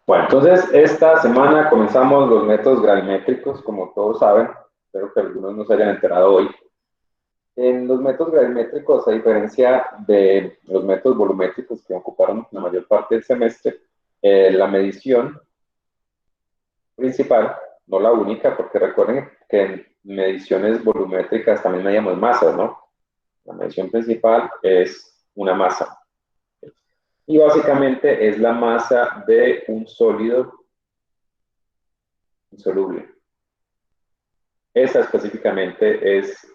Bueno, entonces esta semana comenzamos los métodos gravimétricos, como todos saben, espero que algunos no se hayan enterado hoy. En los métodos gravimétricos, a diferencia de los métodos volumétricos que ocuparon la mayor parte del semestre, la medición principal, no la única, porque recuerden que en mediciones volumétricas también medíamos masas, ¿no? La medición principal es una masa. Y básicamente es la masa de un sólido insoluble. Esa específicamente es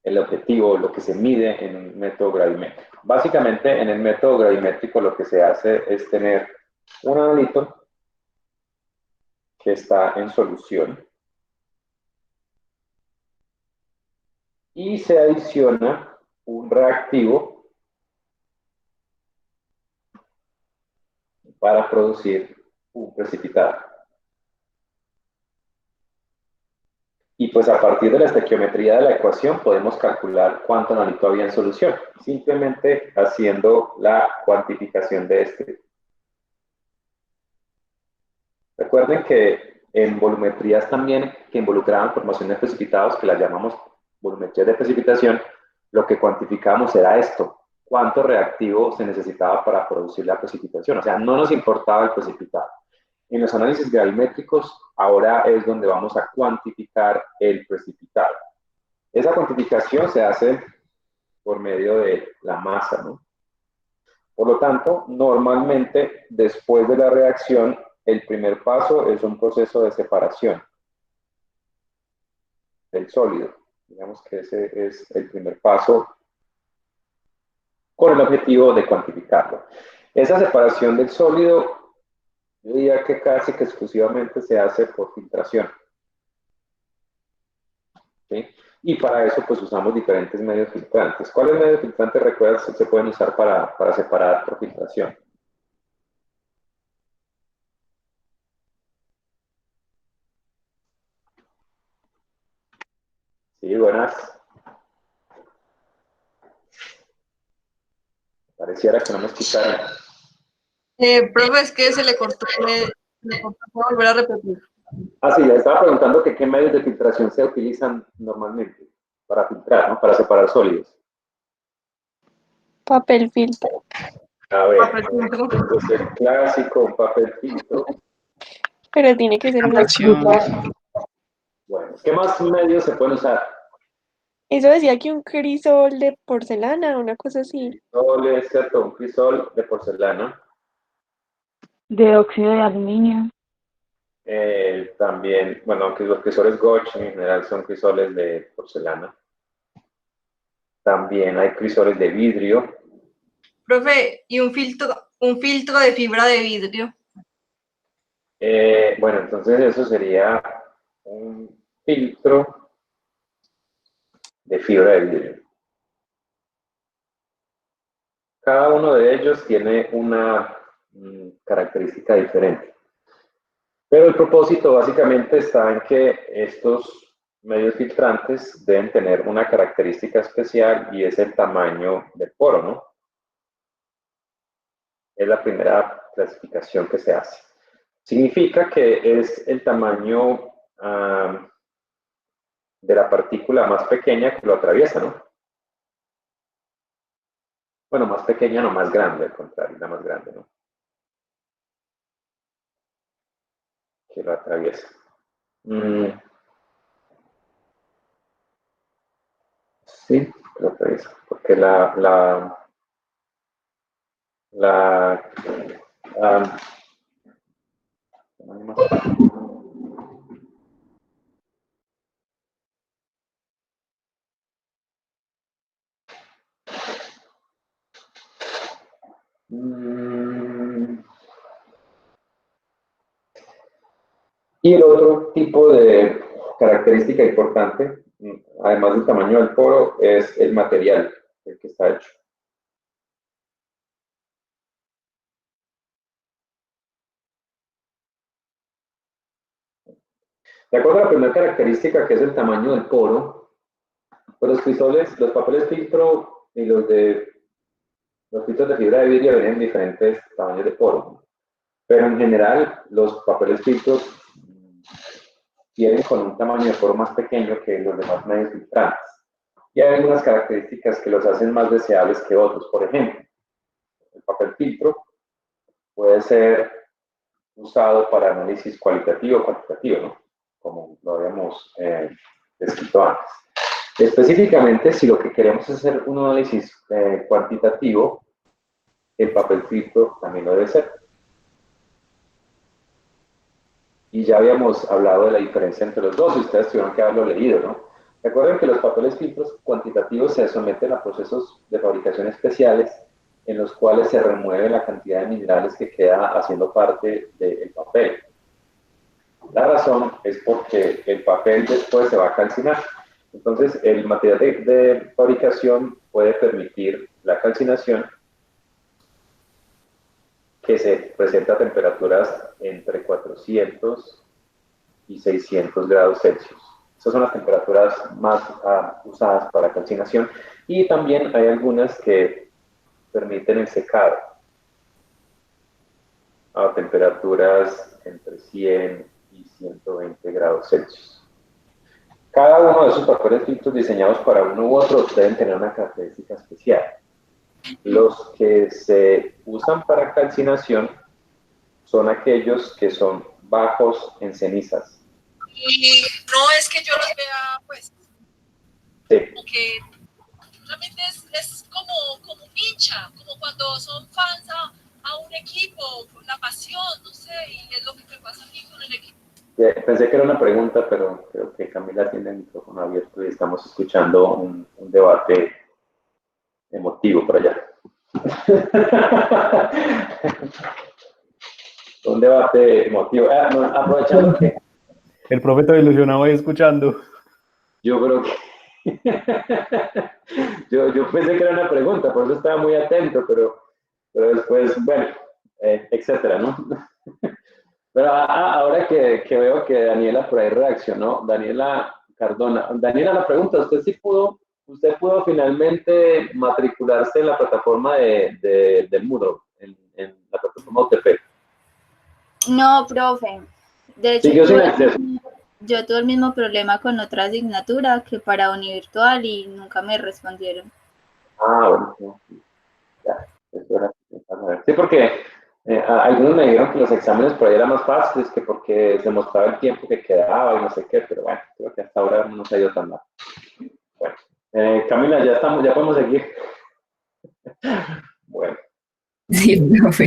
el objetivo, lo que se mide en un método gravimétrico. Básicamente, en el método gravimétrico lo que se hace es tener un analito que está en solución y se adiciona un reactivo para producir un precipitado. Y pues a partir de la estequiometría de la ecuación podemos calcular cuánto analito había en solución, simplemente haciendo la cuantificación de este. Recuerden que en volumetrías también que involucraban formación de precipitados, que las llamamos volumetrías de precipitación, lo que cuantificamos era esto, cuánto reactivo se necesitaba para producir la precipitación. O sea, no nos importaba el precipitado. En los análisis gravimétricos, ahora es donde vamos a cuantificar el precipitado. Esa cuantificación se hace por medio de la masa, ¿no? Por lo tanto, normalmente, después de la reacción, el primer paso es un proceso de separación del sólido. Digamos que ese es el primer paso con el objetivo de cuantificarlo. Esa separación del sólido, yo diría que casi que exclusivamente se hace por filtración. ¿Sí? Y para eso pues usamos diferentes medios filtrantes. ¿Cuáles medios filtrantes, recuerdas, se pueden usar para separar por filtración? Sí, buenas. Pareciera que no me escucharon. Profe, es que se le cortó, ¿puedo volver a repetir? Ah, sí, le estaba preguntando que qué medios de filtración se utilizan normalmente para filtrar, ¿no? Para separar sólidos. Papel filtro. A ver, Papel filtro. entonces el clásico, un papel filtro. Pero tiene que ser una Bueno, ¿qué más medios se pueden usar? Eso decía que un crisol de porcelana, una cosa así. Crisol, es cierto, un crisol de porcelana. De óxido de aluminio. También, bueno, aunque los crisoles Goch en general son crisoles de porcelana. También hay crisoles de vidrio. Profe, y un filtro de fibra de vidrio. Bueno, entonces eso sería un filtro de fibra de vidrio. Cada uno de ellos tiene una característica diferente. Pero el propósito básicamente está en que estos medios filtrantes deben tener una característica especial y es el tamaño del poro, ¿no? Es la primera clasificación que se hace. Significa que es el tamaño de la partícula más pequeña que lo atraviesa, ¿no? Bueno, más pequeña no, más grande, al contrario, la más grande, ¿no? Que lo atraviesa. Sí, lo atraviesa, porque ah, y el otro tipo de característica importante, además del tamaño del poro, es el material del que está hecho. De acuerdo a la primera característica, que es el tamaño del poro, pues los crisoles, los papeles filtro y los filtros de fibra de vidrio vienen en diferentes tamaños de poro. Pero en general, los papeles filtros vienen con un tamaño de poro más pequeño que los demás medios filtrantes. Y hay algunas características que los hacen más deseables que otros. Por ejemplo, el papel filtro puede ser usado para análisis cualitativo o cuantitativo, ¿no? Como lo habíamos descrito antes. Específicamente, si lo que queremos es hacer un análisis cuantitativo, el papel filtro también lo debe ser. Y ya habíamos hablado de la diferencia entre los dos, y ustedes tuvieron que haberlo leído, ¿no? Recuerden que los papeles filtros cuantitativos se someten a procesos de fabricación especiales en los cuales se remueve la cantidad de minerales que queda haciendo parte del papel. La razón es porque el papel después se va a calcinar. Entonces, el material de fabricación puede permitir la calcinación que se presenta a temperaturas entre 400 y 600 grados Celsius. Esas son las temperaturas más usadas para calcinación. Y también hay algunas que permiten el secado a temperaturas entre 100 y 120 grados Celsius. Cada uno de esos papeles filtros diseñados para uno u otro deben tener una característica especial. Los que se usan para calcinación son aquellos que son bajos en cenizas. Y no es que yo los vea, pues, Sí. como que realmente es como un hincha, como cuando son fans a un equipo, por la pasión, no sé, y es lo que me pasa a mí con el equipo. Pensé que era una pregunta, pero creo que Camila tiene el micrófono abierto y estamos escuchando un debate emotivo por allá. Un debate emotivo. No, aprovechando que El profeta ilusionado ahí escuchando. yo creo que yo pensé que era una pregunta, por eso estaba muy atento, pero después, bueno, etcétera, ¿no? Pero ahora que veo que Daniela por ahí reaccionó, Daniela Cardona. Daniela, la pregunta, usted pudo finalmente matricularse en la plataforma del Moodle, en la plataforma UTP? No, profe. De hecho, Siguió sin acceso. yo tuve el mismo problema con otra asignatura que para Univirtual y nunca me respondieron. Bueno, no, ya, eso era. Sí, porque algunos me dijeron que los exámenes por ahí eran más fáciles que porque se mostraba el tiempo que quedaba y no sé qué, pero bueno, creo que hasta ahora no se ha ido tan mal. Bueno, Camila, ya podemos seguir. Bueno. Sí, profe.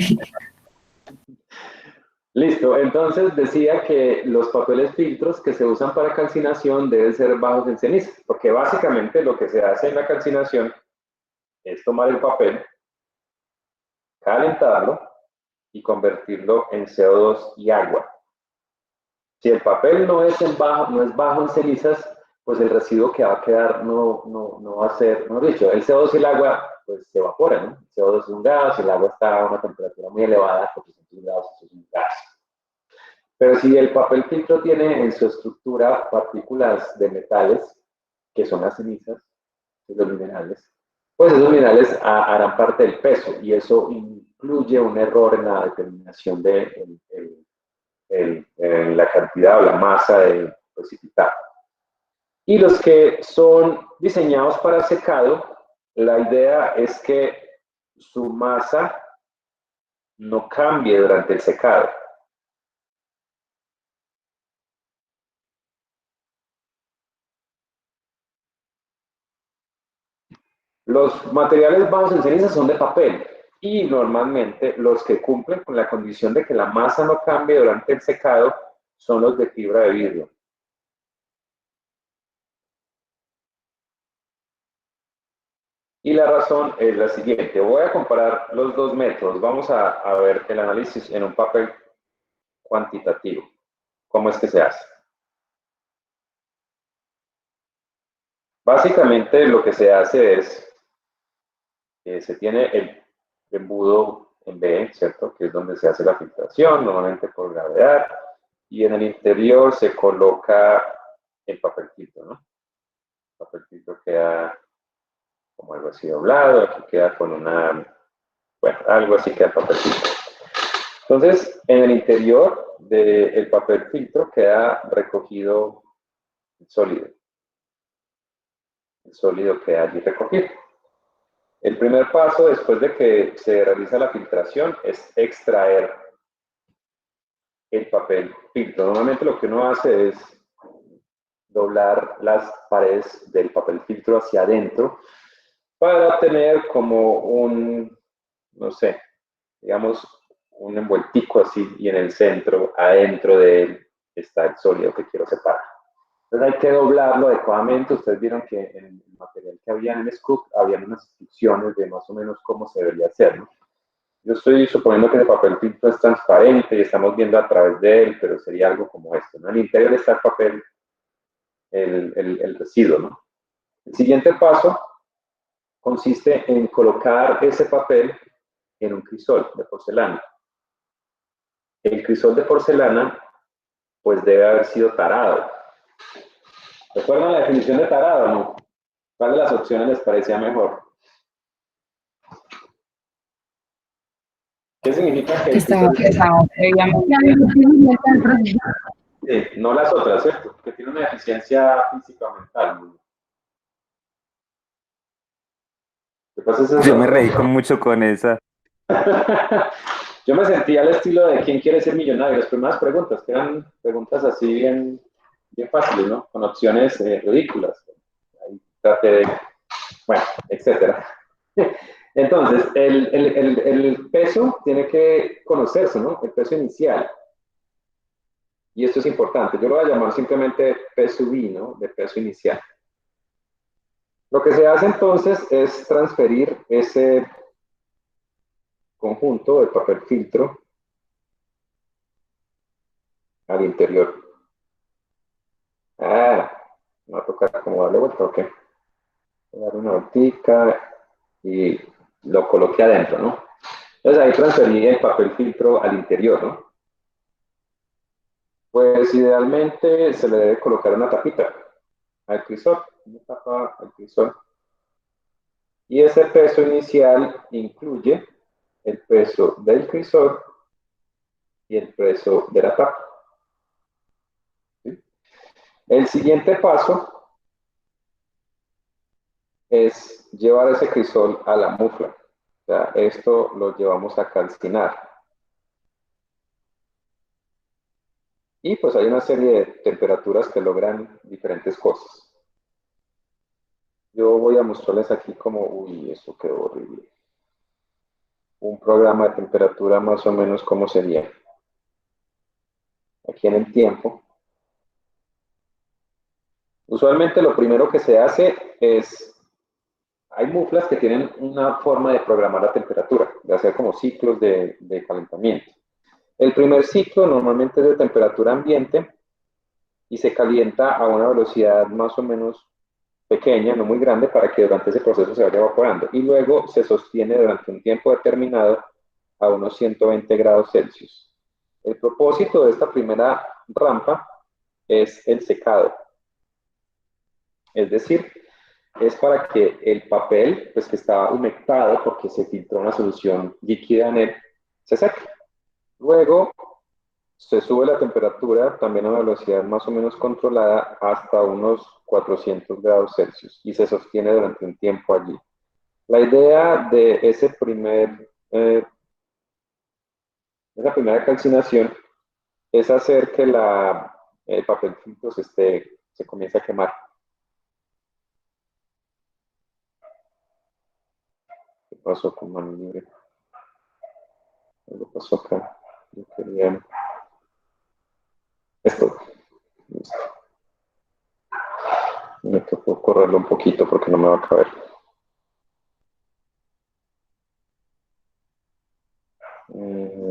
Listo, entonces decía que los papeles filtros que se usan para calcinación deben ser bajos en ceniza, porque básicamente lo que se hace en la calcinación es tomar el papel, calentarlo y convertirlo en CO2 y agua. Si el papel no es bajo en cenizas, pues el residuo que va a quedar no va a ser, mejor dicho, el CO2 y el agua pues se evaporan, ¿no? El CO2 es un gas, el agua está a una temperatura muy elevada, 400 grados, eso es un gas. Pero si el papel filtro tiene en su estructura partículas de metales, que son las cenizas, los minerales, pues esos minerales harán parte del peso y eso incluye un error en la determinación de la cantidad o la masa del precipitado. Y los que son diseñados para secado, la idea es que su masa no cambie durante el secado. Los materiales bajos en ceniza son de papel y normalmente los que cumplen con la condición de que la masa no cambie durante el secado son los de fibra de vidrio. Y la razón es la siguiente. Voy a comparar los dos métodos. Vamos a ver el análisis en un papel cuantitativo. ¿Cómo es que se hace? Básicamente lo que se hace es que se tiene el embudo en B, ¿cierto? Que es donde se hace la filtración, normalmente por gravedad. Y en el interior se coloca el papel filtro, ¿no? El papel filtro queda como algo así doblado, aquí queda con una, bueno, algo así queda el papel filtro. Entonces, en el interior del papel filtro queda recogido el sólido. El sólido queda allí recogido. El primer paso después de que se realiza la filtración es extraer el papel filtro. Normalmente lo que uno hace es doblar las paredes del papel filtro hacia adentro para tener como un, no sé, digamos, un envueltico así, y en el centro, adentro de él, está el sólido que quiero separar. Entonces hay que doblarlo adecuadamente. Ustedes vieron que en el material que había en el scoop, habían unas instrucciones de más o menos cómo se debería hacer, ¿no? Yo estoy suponiendo que el papel filtro es transparente y estamos viendo a través de él, pero sería algo como esto, ¿no? En el interior está el papel, el residuo, ¿no? El siguiente paso consiste en colocar ese papel en un crisol de porcelana. El crisol de porcelana, pues debe haber sido tarado. ¿Recuerdan la definición de tarado, no? ¿Cuál de las opciones les parecía mejor? ¿Qué significa que Que el estaba crisol... pesado previamente. Sí, no las otras, ¿cierto? Que tiene una deficiencia física o mental. ¿Qué pasa es Yo eso? me reí con mucho con esa. Yo me sentía al estilo de ¿quién quiere ser millonario? Las primeras preguntas, que eran preguntas así bien, bien fáciles, ¿no? Con opciones ridículas. Ahí traté de, bueno, etcétera. Entonces, el peso tiene que conocerse, ¿no? El peso inicial. Y esto es importante. Yo lo voy a llamar simplemente peso V, ¿no? De peso inicial. Lo que se hace entonces es transferir ese conjunto de papel filtro al interior. Ah, me va a tocar como darle vuelta, ok. Voy a dar una vueltica y lo coloqué adentro, ¿no? Entonces ahí transferí el papel filtro al interior, ¿no? Pues idealmente se le debe colocar una tapita al crisol, una tapa al crisol. Y ese peso inicial incluye el peso del crisol y el peso de la tapa. ¿Sí? El siguiente paso es llevar ese crisol a la mufla. O sea, esto lo llevamos a calcinar. Y pues hay una serie de temperaturas que logran diferentes cosas. Yo voy a mostrarles aquí como, uy, eso quedó horrible. Un programa de temperatura más o menos cómo sería. Aquí en el tiempo. Usualmente lo primero que se hace es, hay muflas que tienen una forma de programar la temperatura, de hacer como ciclos de calentamiento. El primer ciclo normalmente es de temperatura ambiente y se calienta a una velocidad más o menos pequeña, no muy grande, para que durante ese proceso se vaya evaporando. Y luego se sostiene durante un tiempo determinado a unos 120 grados Celsius. El propósito de esta primera rampa es el secado. Es decir, es para que el papel, pues que está humectado porque se filtró una solución líquida en él, se seque. Luego se sube la temperatura también a una velocidad más o menos controlada hasta unos 400 grados Celsius y se sostiene durante un tiempo allí. La idea de esa primera calcinación es hacer que el papel filtro se comience a quemar. ¿Qué pasó con mano libre? Algo pasó acá. Yo quería... Esto. Listo. Me tocó correrlo un poquito porque no me va a caber.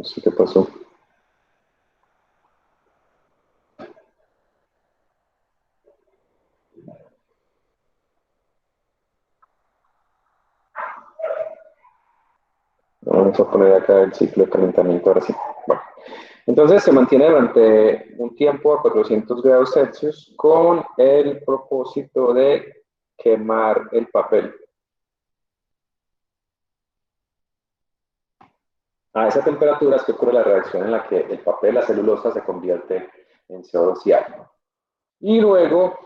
¿Sí qué pasó? Vamos a poner acá el ciclo de calentamiento ahora sí. Bueno, entonces se mantiene durante un tiempo a 400 grados Celsius con el propósito de quemar el papel. A esa temperatura es que ocurre la reacción en la que el papel, la celulosa, se convierte en CO2 y agua. Y luego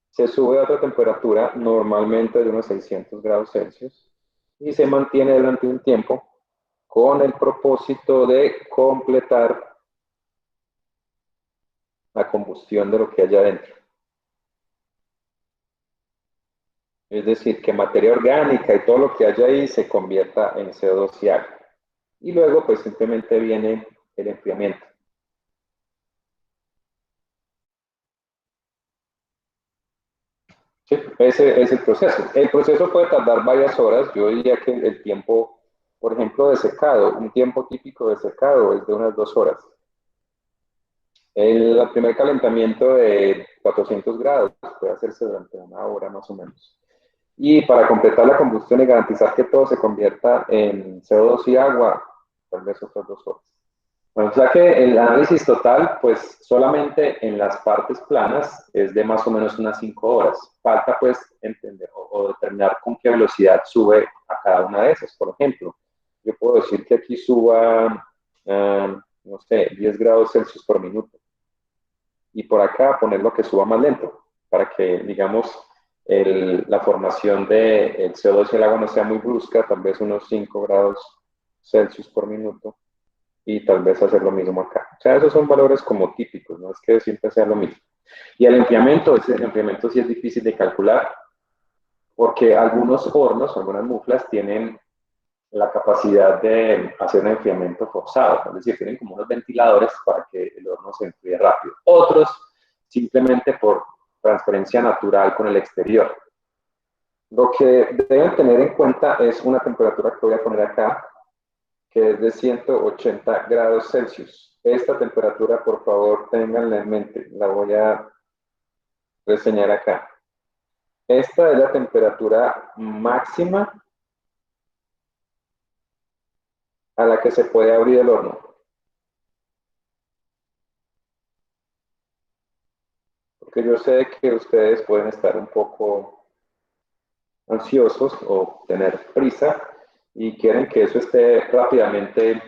se sube a otra temperatura, normalmente de unos 600 grados Celsius, y se mantiene durante un tiempo con el propósito de completar la combustión de lo que hay adentro. Es decir, que materia orgánica y todo lo que haya ahí se convierta en CO2 y agua. Y luego, pues simplemente viene el enfriamiento. Sí, ese es el proceso. El proceso puede tardar varias horas. Yo diría que el tiempo, por ejemplo, de secado, un tiempo típico de secado es de unas 2 horas. El primer calentamiento de 400 grados puede hacerse durante 1 hora más o menos. Y para completar la combustión y garantizar que todo se convierta en CO2 y agua, tal vez otras 2 horas. Bueno, o sea que el análisis total, pues solamente en las partes planas es de más o menos unas 5 horas. Falta pues entender o determinar con qué velocidad sube a cada una de esas. Por ejemplo, yo puedo decir que aquí suba, no sé, 10 grados Celsius por minuto. Y por acá ponerlo que suba más lento, para que, digamos, la formación del CO2 y el agua no sea muy brusca, tal vez unos 5 grados Celsius por minuto, y tal vez hacer lo mismo acá. O sea, esos son valores como típicos, no es que siempre sea lo mismo. Y el enfriamiento, ese enfriamiento sí es difícil de calcular, porque algunos hornos, algunas muflas tienen la capacidad de hacer un enfriamiento forzado, es decir, tienen como unos ventiladores para que el horno se enfríe rápido. Otros, simplemente por transferencia natural con el exterior. Lo que deben tener en cuenta es una temperatura que voy a poner acá, que es de 180 grados Celsius. Esta temperatura, por favor, ténganla en mente, la voy a reseñar acá. Esta es la temperatura máxima a la que se puede abrir el horno. Porque yo sé que ustedes pueden estar un poco ansiosos o tener prisa y quieren que eso esté rápidamente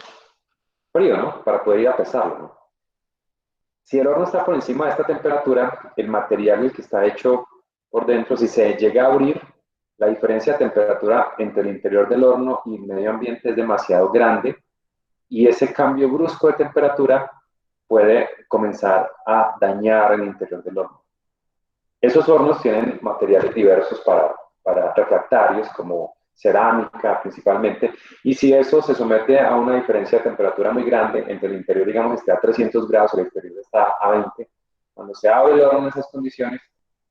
frío, ¿no? Para poder ir a pesarlo, ¿no? Si el horno está por encima de esta temperatura, el material que está hecho por dentro, si se llega a abrir, la diferencia de temperatura entre el interior del horno y el medio ambiente es demasiado grande y ese cambio brusco de temperatura puede comenzar a dañar el interior del horno. Esos hornos tienen materiales diversos para refractarios, como cerámica principalmente, y si eso se somete a una diferencia de temperatura muy grande, entre el interior, digamos, esté a 300 grados, el exterior está a 20, cuando se abre el horno en esas condiciones,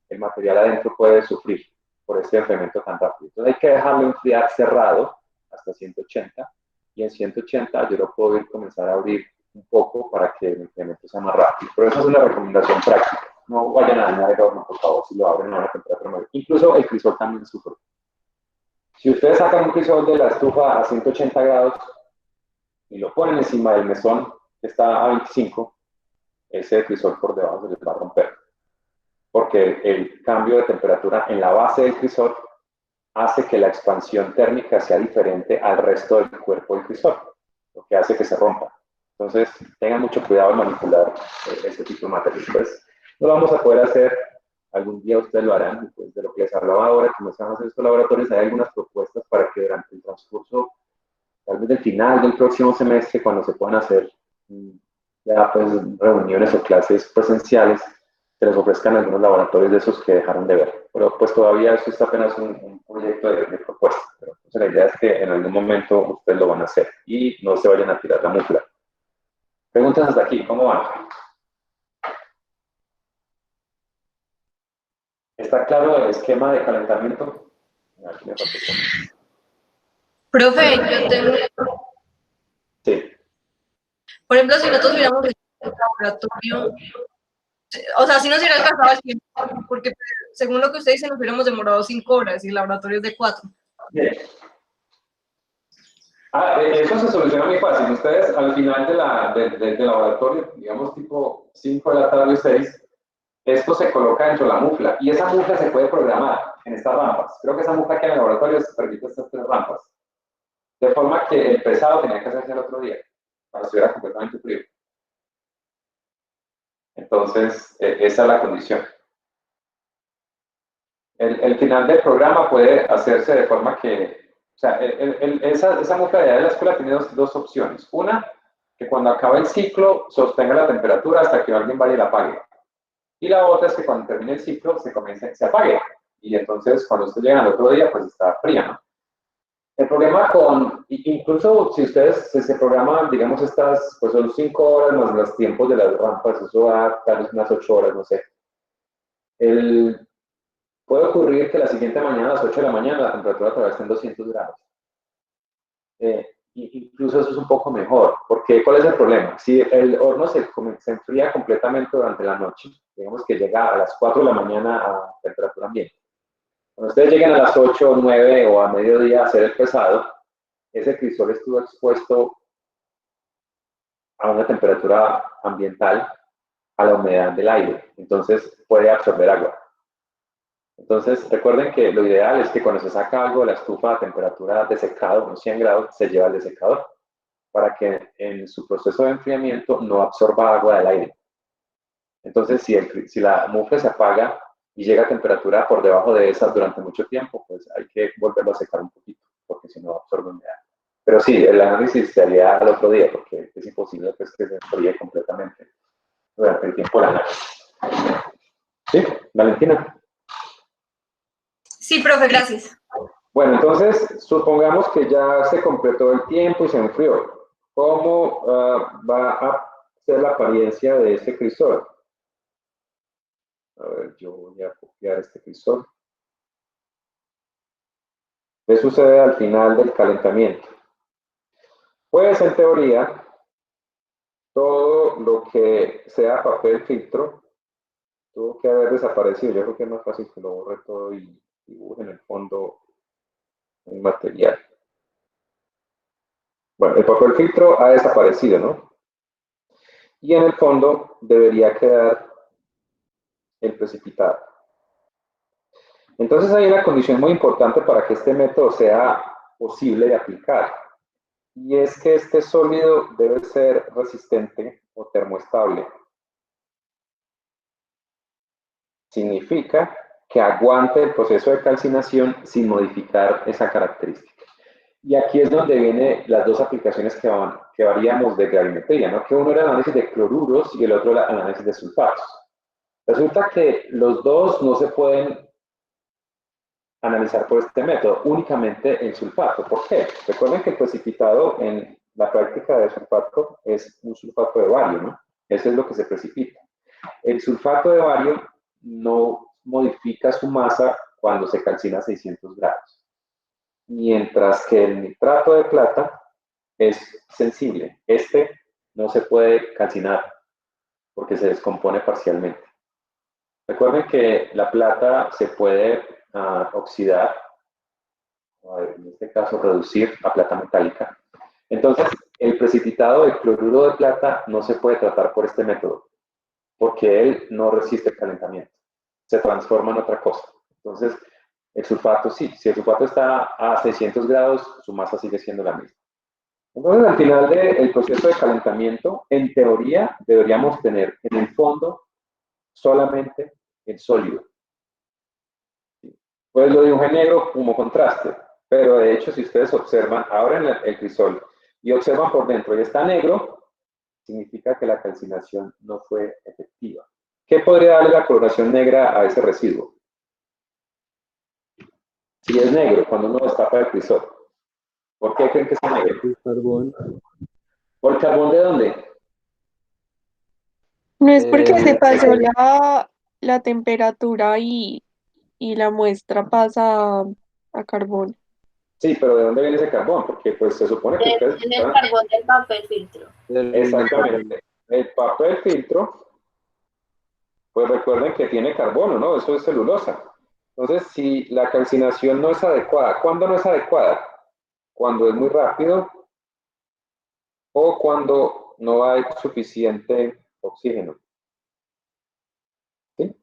el material adentro puede sufrir por ese enfriamiento tan rápido. Entonces hay que dejarlo enfriar cerrado hasta 180, y en 180 yo lo puedo ir comenzar a abrir un poco para que el enfriamiento sea más rápido. Pero esa es una recomendación práctica. No vayan a dañar el horno, por favor, si lo abren a una temperatura mayor. Incluso el crisol también sufre. Si ustedes sacan un crisol de la estufa a 180 grados y lo ponen encima del mesón que está a 25, ese crisol por debajo se les va a romper. Porque el cambio de temperatura en la base del crisol hace que la expansión térmica sea diferente al resto del cuerpo del crisol, lo que hace que se rompa. Entonces, tengan mucho cuidado en manipular este tipo de materiales. Pues, no lo vamos a poder hacer, algún día ustedes lo harán, pues, de lo que les hablaba ahora, que no se van a hacer estos laboratorios, hay algunas propuestas para que durante el transcurso, tal vez del final del próximo semestre, cuando se puedan hacer ya pues reuniones o clases presenciales, se les ofrezcan algunos laboratorios de esos que dejaron de ver. Pero pues todavía eso está apenas un proyecto de propuesta. Pero pues, la idea es que en algún momento ustedes lo van a hacer y no se vayan a tirar la mufla. Preguntas hasta aquí, ¿cómo van? ¿Está claro el esquema de calentamiento? Aquí me falta. Profe, yo tengo, Sí. por ejemplo, si nosotros hubiéramos hecho el laboratorio, o sea, si nos hubiera alcanzado el tiempo, porque según lo que usted dice, nos hubiéramos demorado 5 horas y el laboratorio es de 4. Bien. Eso se soluciona muy fácil. Ustedes al final del laboratorio, digamos tipo 5 de la tarde, 6, esto se coloca dentro de la mufla y esa mufla se puede programar en estas rampas. Creo que esa mufla que en el laboratorio se permite estas 3 rampas. De forma que el pesado tenía que hacerse el otro día, para que estuviera completamente frío. Entonces, esa es la condición. El final del programa puede hacerse de forma que, o sea, esa modalidad de la escuela tiene dos opciones. Una, que cuando acabe el ciclo sostenga la temperatura hasta que alguien vaya y la apague. Y la otra es que cuando termine el ciclo se apague. Y entonces, cuando ustedes llegan al otro día, pues está fría, ¿no? El problema incluso si ustedes se programan, digamos, pues son 5 horas más los tiempos de las rampas, eso da tal vez unas 8 horas, no sé. Puede ocurrir que la siguiente mañana, a las 8 de la mañana, la temperatura todavía está en 200 grados. Incluso eso es un poco mejor, porque ¿cuál es el problema? Si el horno se enfría completamente durante la noche, digamos que llega a las 4 de la mañana a temperatura ambiente. Cuando ustedes lleguen a las 8, 9 o a mediodía a hacer el pesado, ese crisol estuvo expuesto a una temperatura ambiental, a la humedad del aire, entonces puede absorber agua. Entonces, recuerden que lo ideal es que cuando se saca algo de la estufa a temperatura de secado, unos 100 grados, se lleva al desecador, para que en su proceso de enfriamiento no absorba agua del aire. Entonces, si la mufle se apaga y llega a temperatura por debajo de esa durante mucho tiempo, pues hay que volverlo a secar un poquito, porque si no absorbe humedad. Pero sí, el análisis se haría al otro día, porque es imposible pues, que se enfríe completamente durante el tiempo del análisis. ¿Sí, Valentina? Sí, profe, gracias. Bueno, entonces, supongamos que ya se completó el tiempo y se enfrió. ¿Cómo va a ser la apariencia de este crisol? A ver, yo voy a copiar este crisol. ¿Qué sucede al final del calentamiento? Pues, en teoría, todo lo que sea papel filtro tuvo que haber desaparecido. Yo creo que es más fácil que lo borre todo y dibuje en el fondo un material. Bueno, el papel filtro ha desaparecido, ¿no? Y en el fondo debería quedar el precipitado. Entonces hay una condición muy importante para que este método sea posible de aplicar. Y es que este sólido debe ser resistente o termoestable. Significa que aguante el proceso de calcinación sin modificar esa característica. Y aquí es donde vienen las dos aplicaciones que varíamos de gravimetría, ¿no? Que uno era el análisis de cloruros y el otro el análisis de sulfatos. Resulta que los dos no se pueden analizar por este método, únicamente el sulfato. ¿Por qué? Recuerden que el precipitado en la práctica de sulfato es un sulfato de bario, ¿no? Eso es lo que se precipita. El sulfato de bario no modifica su masa cuando se calcina a 600 grados. Mientras que el nitrato de plata es sensible. Este no se puede calcinar porque se descompone parcialmente. Recuerden que la plata se puede oxidar, en este caso reducir a plata metálica. Entonces, el precipitado de cloruro de plata no se puede tratar por este método, porque él no resiste el calentamiento, se transforma en otra cosa. Entonces, el sulfato sí, si el sulfato está a 600 grados, su masa sigue siendo la misma. Entonces, al final del proceso de calentamiento, en teoría, deberíamos tener en el fondo solamente el sólido. Pues lo dibujé negro como contraste, pero de hecho, si ustedes observan, abren el crisol y observan por dentro y está negro, significa que la calcinación no fue efectiva. ¿Qué podría darle la coloración negra a ese residuo? Si es negro, cuando uno destapa el crisol. ¿Por qué creen que es negro? El carbón. ¿Por el carbón de dónde? No es porque se pasó la temperatura y la muestra pasa a carbón. Sí, pero ¿de dónde viene ese carbón? Porque pues se supone que ustedes... En el carbón del papel filtro. Exactamente. El papel filtro, pues recuerden que tiene carbono, ¿no? Eso es celulosa. Entonces, si la calcinación no es adecuada, ¿cuándo no es adecuada? Cuando es muy rápido o cuando no hay suficiente oxígeno. ¿Sí?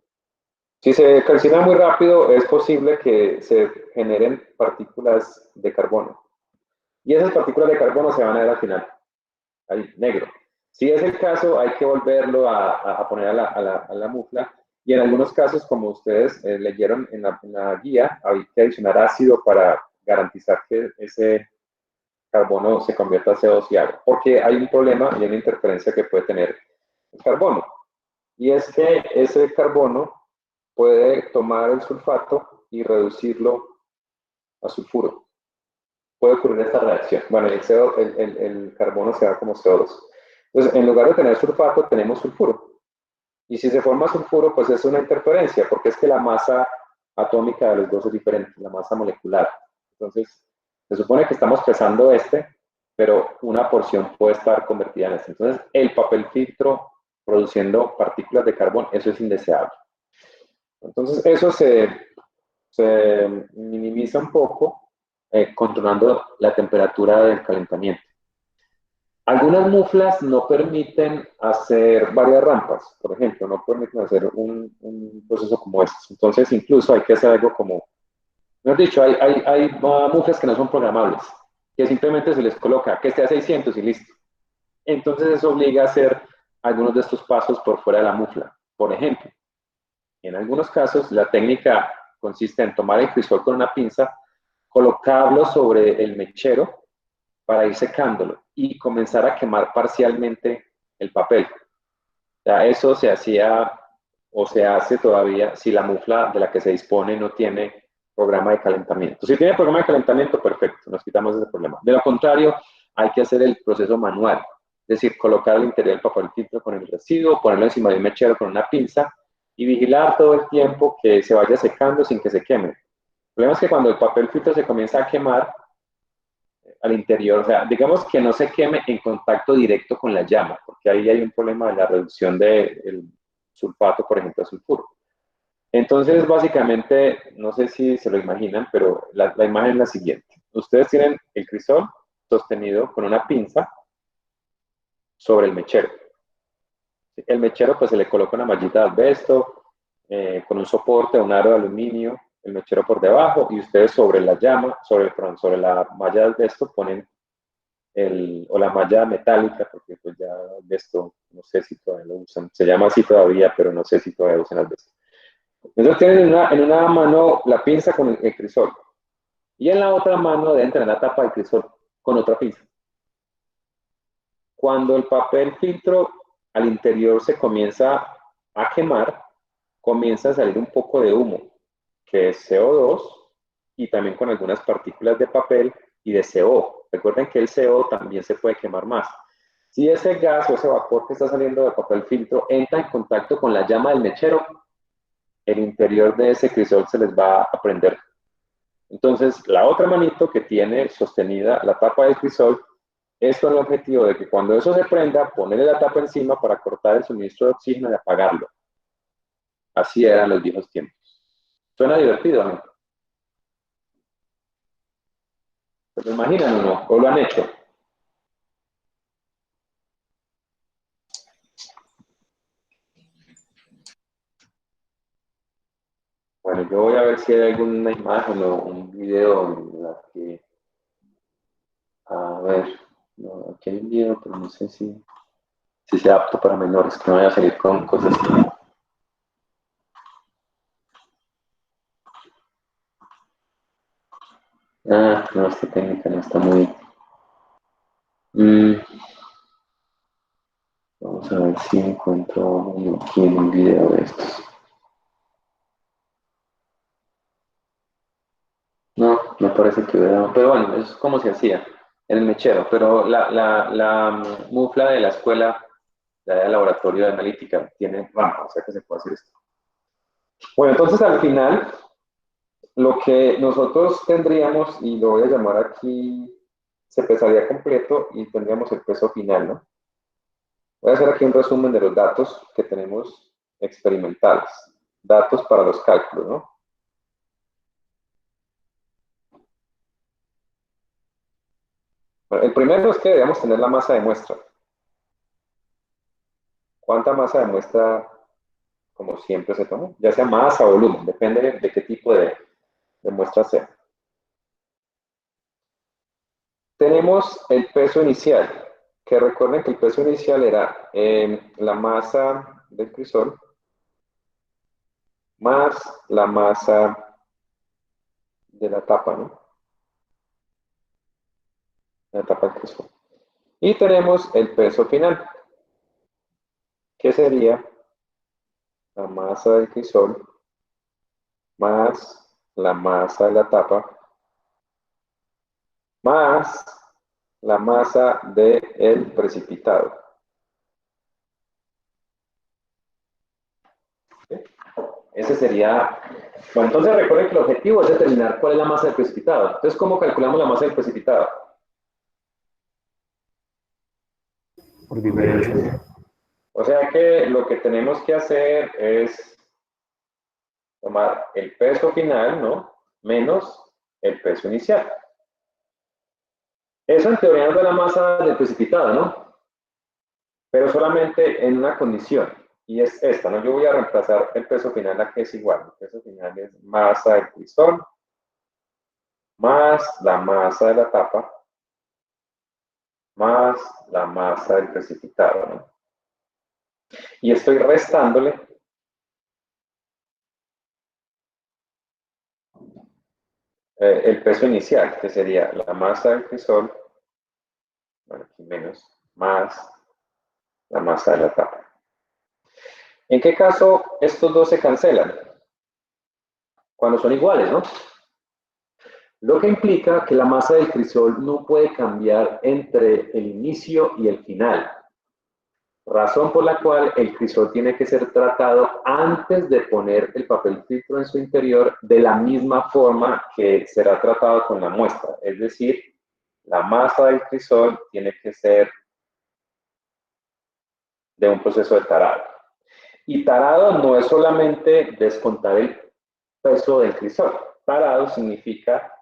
Si se calcina muy rápido, es posible que se generen partículas de carbono. Y esas partículas de carbono se van a ver al final, ahí, negro. Si es el caso, hay que volverlo a poner a la mufla. Y en algunos casos, como ustedes leyeron en la guía, hay que adicionar ácido para garantizar que ese carbono se convierta a CO2 y agua. Porque hay un problema y una interferencia que puede tener el carbono. Y es que ese carbono puede tomar el sulfato y reducirlo a sulfuro. Puede ocurrir esta reacción. Bueno, el carbono se da como CO2. Entonces, en lugar de tener sulfato, tenemos sulfuro. Y si se forma sulfuro, pues es una interferencia, porque es que la masa atómica de los dos es diferente, la masa molecular. Entonces, se supone que estamos pesando pero una porción puede estar convertida en este. Entonces, el papel filtro produciendo partículas de carbón, eso es indeseable. Entonces, eso se minimiza un poco controlando la temperatura del calentamiento. Algunas muflas no permiten hacer varias rampas, por ejemplo, no permiten hacer un proceso como este. Entonces, incluso hay que hacer algo como, mejor dicho, hay muflas que no son programables, que simplemente se les coloca que esté a 600 y listo. Entonces, eso obliga a hacer algunos de estos pasos por fuera de la mufla. Por ejemplo, en algunos casos, la técnica consiste en tomar el crisol con una pinza, colocarlo sobre el mechero para ir secándolo y comenzar a quemar parcialmente el papel. Ya eso se hacía o se hace todavía si la mufla de la que se dispone no tiene programa de calentamiento. Si tiene programa de calentamiento, perfecto, nos quitamos ese problema. De lo contrario, hay que hacer el proceso manual, es decir, colocar al interior del papel filtro con el residuo, ponerlo encima de un mechero con una pinza y vigilar todo el tiempo que se vaya secando sin que se queme. El problema es que cuando el papel filtro se comienza a quemar, al interior, o sea, digamos que no se queme en contacto directo con la llama, porque ahí hay un problema de la reducción del sulfato, por ejemplo, de sulfuro. Entonces, básicamente, no sé si se lo imaginan, pero la imagen es la siguiente. Ustedes tienen el crisol sostenido con una pinza sobre el mechero. El mechero, pues se le coloca una mallita de asbesto, con un soporte, un aro de aluminio, el mechero por debajo, y ustedes sobre la llama, sobre la malla de asbesto ponen o la malla metálica, porque pues ya asbesto, no sé si todavía lo usan, se llama así todavía, pero no sé si todavía usan asbesto. Entonces tienen en una mano la pinza con el crisol, y en la otra mano deben tener la tapa del crisol con otra pinza. Cuando el papel filtro al interior se comienza a quemar, comienza a salir un poco de humo, que es CO2, y también con algunas partículas de papel y de CO. Recuerden que el CO también se puede quemar más. Si ese gas o ese vapor que está saliendo del papel filtro entra en contacto con la llama del mechero, el interior de ese crisol se les va a prender. Entonces, la otra manito que tiene sostenida la tapa del crisol es con el objetivo de que cuando eso se prenda, ponerle la tapa encima para cortar el suministro de oxígeno y apagarlo. Así eran los viejos tiempos. Suena divertido, ¿no? ¿Se lo imaginan o no? ¿O lo han hecho? Bueno, yo voy a ver si hay alguna imagen o un video en la que... A ver, no, aquí hay un video, pero no sé si sea apto para menores, que no vaya a salir con cosas. Ah, no, esta técnica no está muy... Vamos a ver si encuentro aquí en un video de estos. No, no parece que hubiera... Pero bueno, es como se hacía en el mechero. Pero la mufla de la escuela, la del laboratorio de analítica, tiene rampa, o sea que se puede hacer esto. Bueno, entonces al final, lo que nosotros tendríamos, y lo voy a llamar aquí, se pesaría completo y tendríamos el peso final, ¿no? Voy a hacer aquí un resumen de los datos que tenemos experimentales. Datos para los cálculos, ¿no? Bueno, el primero es que debemos tener la masa de muestra. ¿Cuánta masa de muestra, como siempre, se toma? Ya sea masa o volumen, depende de qué tipo de muestra sea. tenemos el peso inicial, que recuerden que el peso inicial era la masa del crisol más la masa de la tapa, ¿no? La tapa del crisol. Y tenemos el peso final, que sería la masa del crisol más la masa de la tapa más la masa del precipitado. Ese sería... Bueno, entonces recuerden que el objetivo es determinar cuál es la masa del precipitado. Entonces, ¿cómo calculamos la masa del precipitado? Por diferencia. O sea que lo que tenemos que hacer es tomar el peso final, ¿no? Menos el peso inicial. Eso en teoría nos da la masa del precipitado, ¿no? Pero solamente en una condición, y es esta, ¿no? Yo voy a reemplazar el peso final a que es igual. El peso final es masa del crisol más la masa de la tapa más la masa del precipitado, ¿no? Y estoy restándole el peso inicial, que sería la masa del crisol, bueno, aquí menos, más la masa de la tapa. ¿En qué caso estos dos se cancelan? Cuando son iguales, ¿no? Lo que implica que la masa del crisol no puede cambiar entre el inicio y el final. Razón por la cual el crisol tiene que ser tratado antes de poner el papel filtro en su interior de la misma forma que será tratado con la muestra. Es decir, la masa del crisol tiene que ser de un proceso de tarado. Y tarado no es solamente descontar el peso del crisol. Tarado significa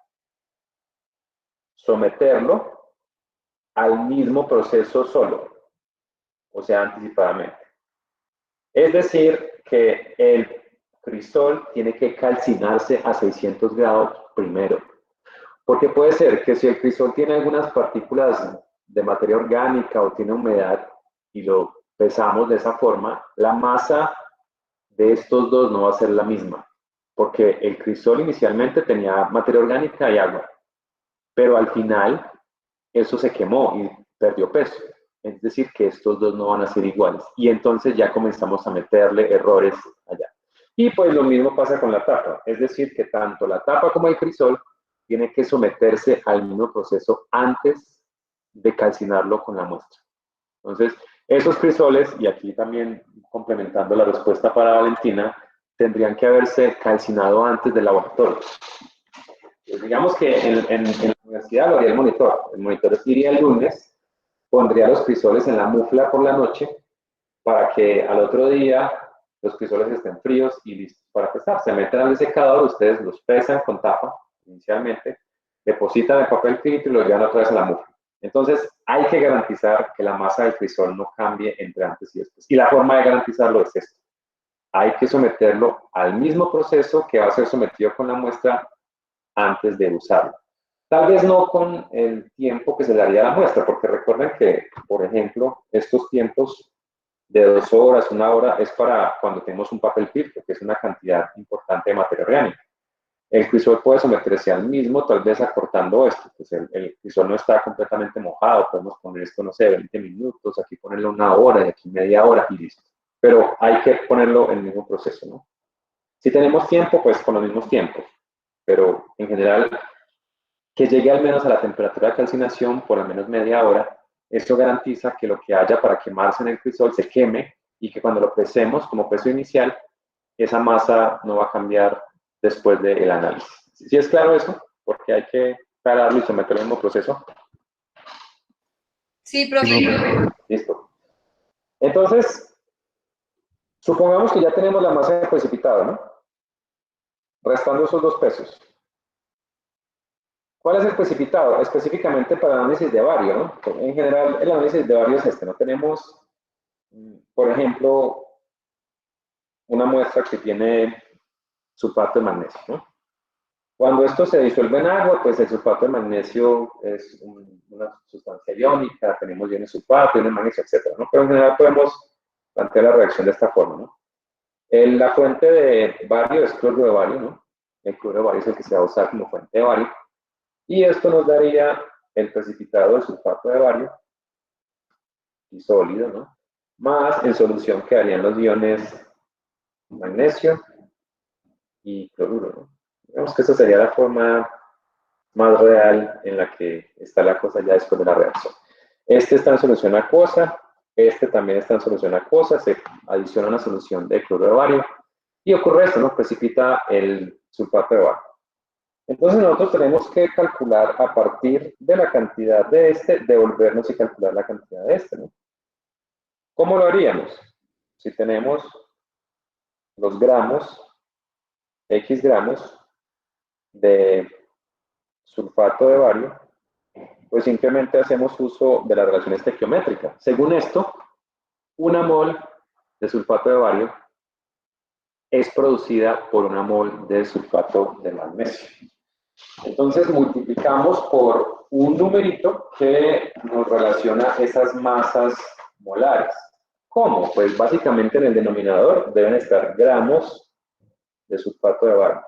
someterlo al mismo proceso solo, o sea, anticipadamente. Es decir, que el crisol tiene que calcinarse a 600 grados primero. Porque puede ser que si el crisol tiene algunas partículas de materia orgánica o tiene humedad y lo pesamos de esa forma, la masa de estos dos no va a ser la misma. Porque el crisol inicialmente tenía materia orgánica y agua. Pero al final eso se quemó y perdió peso. Es decir, que estos dos no van a ser iguales. Y entonces ya comenzamos a meterle errores allá. Y pues lo mismo pasa con la tapa. Es decir, que tanto la tapa como el crisol tiene que someterse al mismo proceso antes de calcinarlo con la muestra. Entonces, esos crisoles, y aquí también complementando la respuesta para Valentina, tendrían que haberse calcinado antes del laboratorio. Pues digamos que en la universidad lo haría el monitor. El monitor iría el lunes, pondría los crisoles en la mufla por la noche para que al otro día los crisoles estén fríos y listos para pesar. Se meten al secador, ustedes los pesan con tapa inicialmente, depositan el papel filtro y lo llevan otra vez a la mufla. Entonces hay que garantizar que la masa del crisol no cambie entre antes y después. Y la forma de garantizarlo es esto. Hay que someterlo al mismo proceso que va a ser sometido con la muestra antes de usarlo. Tal vez no con el tiempo que se le daría a la muestra, porque recuerden que, por ejemplo, estos tiempos de 2 horas, 1 hora, es para cuando tenemos un papel filtro, que es una cantidad importante de materia orgánica. El crisol puede someterse al mismo, tal vez acortando esto, pues el crisol no está completamente mojado, podemos poner esto, no sé, 20 minutos, aquí ponerlo 1 hora y aquí media hora y listo. Pero hay que ponerlo en el mismo proceso, ¿no? Si tenemos tiempo, pues con los mismos tiempos, pero en general que llegue al menos a la temperatura de calcinación por al menos media hora. Esto garantiza que lo que haya para quemarse en el crisol se queme y que cuando lo pesemos como peso inicial, esa masa no va a cambiar después del análisis. ¿Sí es claro eso? Porque hay que pararlo y someterlo al mismo proceso. Sí, profe. Listo. Entonces, supongamos que ya tenemos la masa de precipitado, ¿no? Restando esos dos pesos. ¿Cuál es el precipitado? Específicamente para el análisis de bario, ¿no? En general, el análisis de bario es este, ¿no? Tenemos, por ejemplo, una muestra que tiene sulfato de magnesio, ¿no? Cuando esto se disuelve en agua, pues el sulfato de magnesio es una sustancia iónica, tenemos iones sulfato, iones de magnesio, etc., ¿no? Pero en general podemos plantear la reacción de esta forma, ¿no? La fuente de bario es cloruro de bario, ¿no? El cloruro de bario es el que se va a usar como fuente de bario. Y esto nos daría el precipitado de sulfato de bario, y sólido, ¿no? Más en solución quedarían los iones magnesio y cloruro, ¿no? Digamos que esa sería la forma más real en la que está la cosa ya después de la reacción. Este está en solución acuosa, este también está en solución acuosa, se adiciona una solución de cloruro de bario y ocurre esto, ¿no? Precipita el sulfato de bario. Entonces nosotros tenemos que calcular a partir de la cantidad de este, devolvernos y calcular la cantidad de este, ¿no? ¿Cómo lo haríamos? Si tenemos los gramos, X gramos de sulfato de bario, pues simplemente hacemos uso de la relación estequiométrica. Según esto, una mol de sulfato de bario es producida por una mol de sulfato de magnesio. Entonces multiplicamos por un numerito que nos relaciona esas masas molares. ¿Cómo? Pues básicamente en el denominador deben estar gramos de sulfato de bario.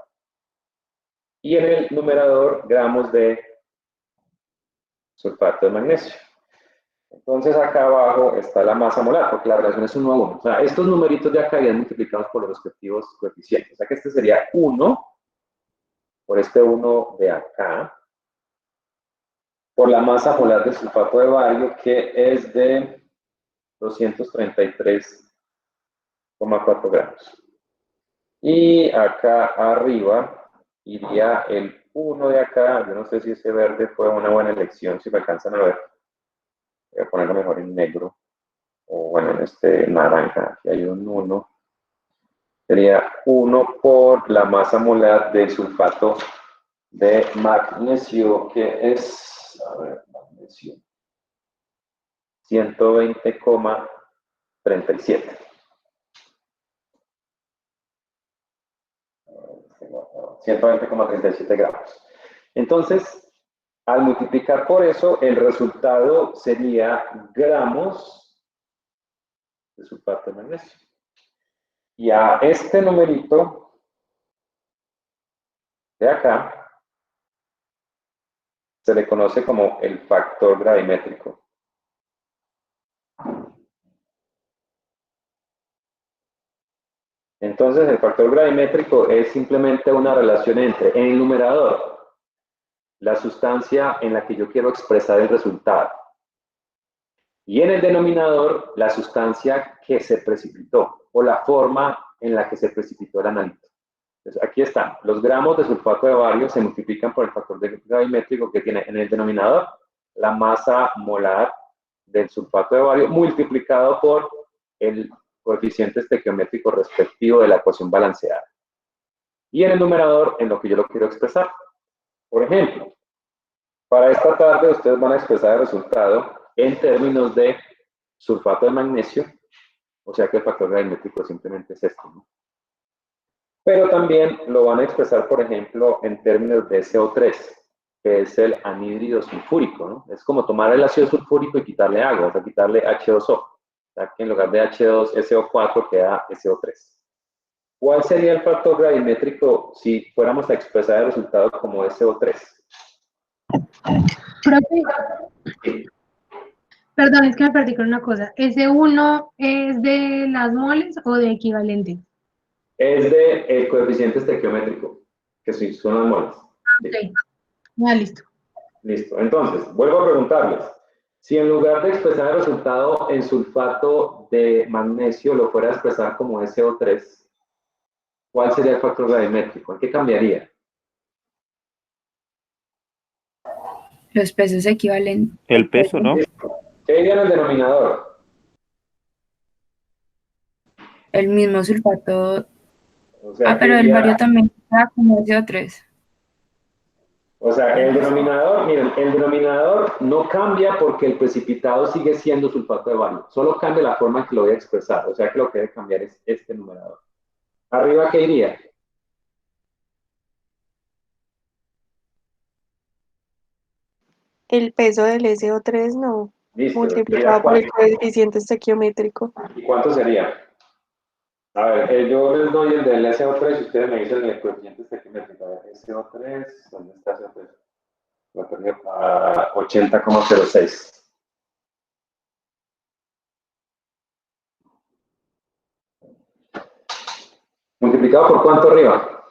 Y en el numerador gramos de sulfato de magnesio. Entonces acá abajo está la masa molar, porque la relación es 1 a 1. O sea, estos numeritos de acá vienen multiplicados por los respectivos coeficientes. O sea que este sería 1 por este 1 de acá, por la masa molar de sulfato de bario, que es de 233,4 gramos. Y acá arriba iría el 1 de acá. Yo no sé si ese verde fue una buena elección, si me alcanzan a ver. Voy a ponerlo mejor en negro. O bueno, en este naranja. Aquí hay un 1. Sería 1 por la masa molar del sulfato de magnesio, que es, a ver, magnesio, 120,37. 120,37 gramos. Entonces, al multiplicar por eso, el resultado sería gramos de sulfato de magnesio. Y a este numerito de acá se le conoce como el factor gravimétrico. Entonces, el factor gravimétrico es simplemente una relación entre, en el numerador, la sustancia en la que yo quiero expresar el resultado, y en el denominador, la sustancia que se precipitó, o la forma en la que se precipitó el analito. Entonces, aquí están, los gramos de sulfato de bario se multiplican por el factor gravimétrico que tiene en el denominador la masa molar del sulfato de bario multiplicado por el coeficiente estequiométrico respectivo de la ecuación balanceada. Y en el numerador, en lo que yo lo quiero expresar. Por ejemplo, para esta tarde ustedes van a expresar el resultado en términos de sulfato de magnesio, o sea que el factor gravimétrico simplemente es esto, ¿no? Pero también lo van a expresar, por ejemplo, en términos de CO3, que es el anhídrido sulfúrico, ¿no? Es como tomar el ácido sulfúrico y quitarle agua, o sea, quitarle H2O. O sea, que en lugar de H2, SO4 queda SO3. ¿Cuál sería el factor gravimétrico si fuéramos a expresar el resultado como SO3? Profe, perdón, es que me perdí con una cosa. ¿Ese 1 es de las moles o de equivalente? Es de el coeficiente estequiométrico, que sí, son las moles. Sí. Ok, ya listo. Listo. Entonces, vuelvo a preguntarles. Si en lugar de expresar el resultado en sulfato de magnesio lo fuera a expresar como SO3, ¿cuál sería el factor gravimétrico? ¿En qué cambiaría? Los pesos equivalentes. El peso, ¿no? ¿Qué iría en el denominador? El mismo sulfato. O sea, Pero el bario también está como SO3. O sea, el denominador, miren, el denominador no cambia porque el precipitado sigue siendo sulfato de bario. Solo cambia la forma en que lo voy a expresar. O sea que lo que debe cambiar es este numerador. ¿Arriba qué iría? el peso del SO3 no, Listo. multiplicado por el coeficiente estequiométrico. ¿Y cuánto sería? A ver, yo les doy el del SO3 y ustedes me dicen el coeficiente estequiométrico. A ver, SO3, ¿dónde está SO3? Lo perdí a 80,06. ¿Multiplicado por cuánto arriba?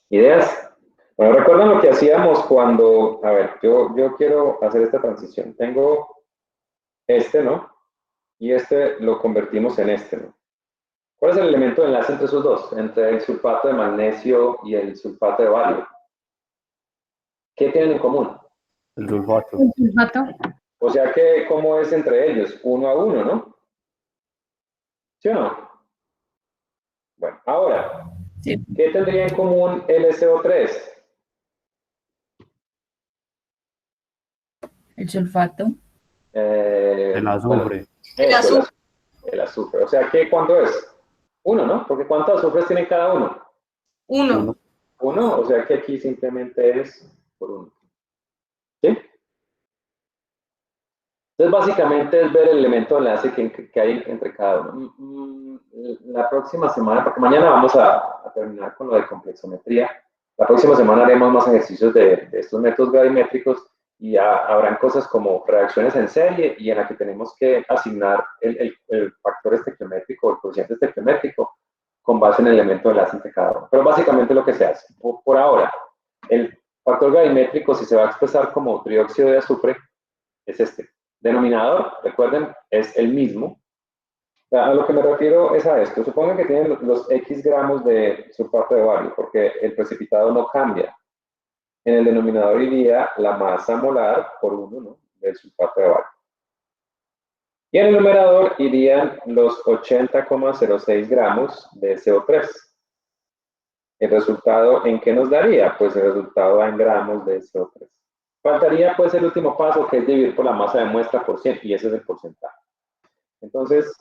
¿Ideas? Bueno, recuerdan lo que hacíamos cuando, a ver, yo quiero hacer esta transición. Tengo este, ¿no? Y este lo convertimos en este, ¿no? ¿Cuál es el elemento de enlace entre esos dos? Entre el sulfato de magnesio y el sulfato de bario. ¿Qué tienen en común? El sulfato. El sulfato. O sea que, ¿cómo es entre ellos? 1 a 1, ¿no? ¿Sí o no? Bueno, ahora, Sí. ¿qué tendría en común el SO3? El sulfato. El azufre. El Eso, azufre. el azufre. O sea que, ¿cuánto es? 1, ¿no? Porque ¿cuántos azufres tiene cada uno? 1. 1, o sea que aquí simplemente es por 1. ¿Sí? Entonces, básicamente es ver el elemento de enlace que hay entre cada uno. La próxima semana, porque mañana vamos a terminar con lo de complexometría, la próxima semana haremos más ejercicios de estos métodos gravimétricos y habrán cosas como reacciones en serie y en la que tenemos que asignar el factor estequiométrico o el coeficiente estequiométrico con base en el elemento de enlace entre cada uno. Pero básicamente lo que se hace. Por ahora, el factor gravimétrico, si se va a expresar como trióxido de azufre, es este. Denominador, recuerden, es el mismo. O sea, a lo que me refiero es a esto. Supongan que tienen los X gramos de sulfato de bario, porque el precipitado no cambia. En el denominador iría la masa molar por 1, ¿no?, del sulfato de bario. Y en el numerador irían los 80,06 gramos de CO3. ¿El resultado en qué nos daría? Pues el resultado da en gramos de CO3. Faltaría pues el último paso, que es dividir por la masa de muestra por 100, y ese es el porcentaje. Entonces,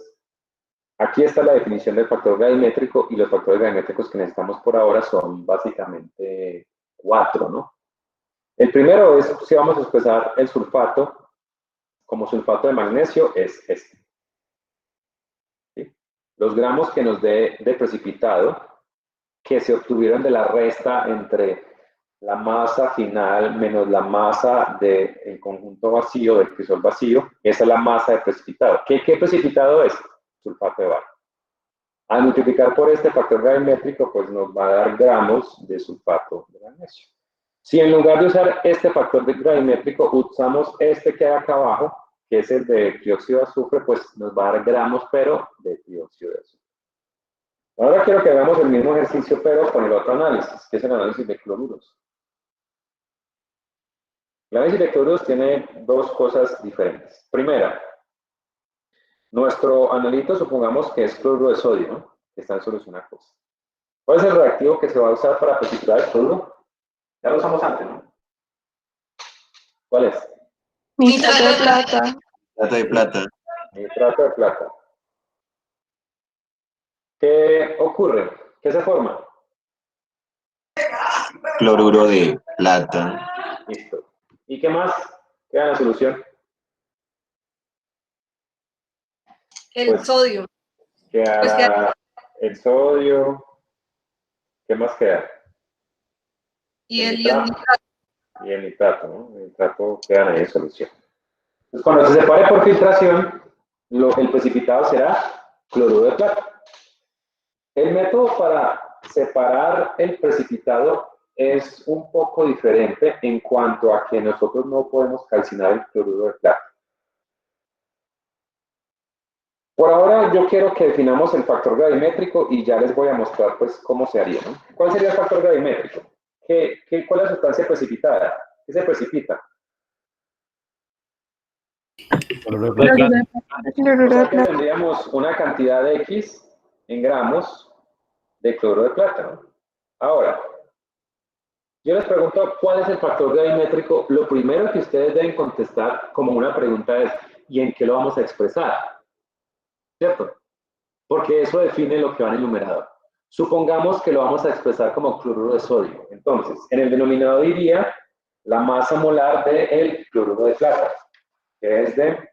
aquí está la definición del factor gravimétrico, y los factores gravimétricos que necesitamos por ahora son básicamente 4, ¿no? El primero es, si vamos a expresar el sulfato como sulfato de magnesio, es este. ¿Sí? Los gramos que nos dé de precipitado, que se obtuvieron de la resta entre la masa final menos la masa del conjunto vacío, del crisol vacío, esa es la masa de precipitado. ¿Qué precipitado es? Sulfato de bario. Al multiplicar por este factor gravimétrico, pues nos va a dar gramos de sulfato de magnesio. Si en lugar de usar este factor gravimétrico usamos este que hay acá abajo, que es el de trióxido de azufre, pues nos va a dar gramos, pero de trióxido de azufre. Ahora quiero que hagamos el mismo ejercicio, pero con el otro análisis, que es el análisis de cloruros. El análisis de cloruros tiene dos cosas diferentes. Primera, nuestro analito, supongamos que es cloruro de sodio, ¿no?, que está en solución acuosa. ¿Cuál es el reactivo que se va a usar para precipitar el cloruro? Ya lo usamos antes, ¿no? ¿Cuál es? Nitrato de plata. Plata de plata. Nitrato de plata. ¿Qué ocurre? ¿Qué se forma? Cloruro de plata. Listo. ¿Y qué más queda en la solución? El Pues, sodio. Queda Pues queda- el sodio. ¿Qué más queda? Y el ion nitrato. Y el nitrato, ¿no? El nitrato queda ahí en solución. Entonces, cuando se separe por filtración, el precipitado será cloruro de plata. El método para separar el precipitado es un poco diferente en cuanto a que nosotros no podemos calcinar el cloruro de plata. Por ahora yo quiero que definamos el factor gravimétrico y ya les voy a mostrar pues cómo se haría, ¿no? ¿Cuál sería el factor gravimétrico? ¿Cuál es la sustancia precipitada? ¿Qué se precipita? Cloruro de plata. Cloruro O de sea que plata. tendríamos una cantidad de X en gramos de cloruro de plata, ¿no? Ahora, yo les pregunto cuál es el factor gravimétrico. Lo primero que ustedes deben contestar como una pregunta es, ¿y en qué lo vamos a expresar? ¿Cierto? Porque eso define lo que va en el numerador. Supongamos que lo vamos a expresar como cloruro de sodio. Entonces, en el denominador iría la masa molar del cloruro de plata, que es de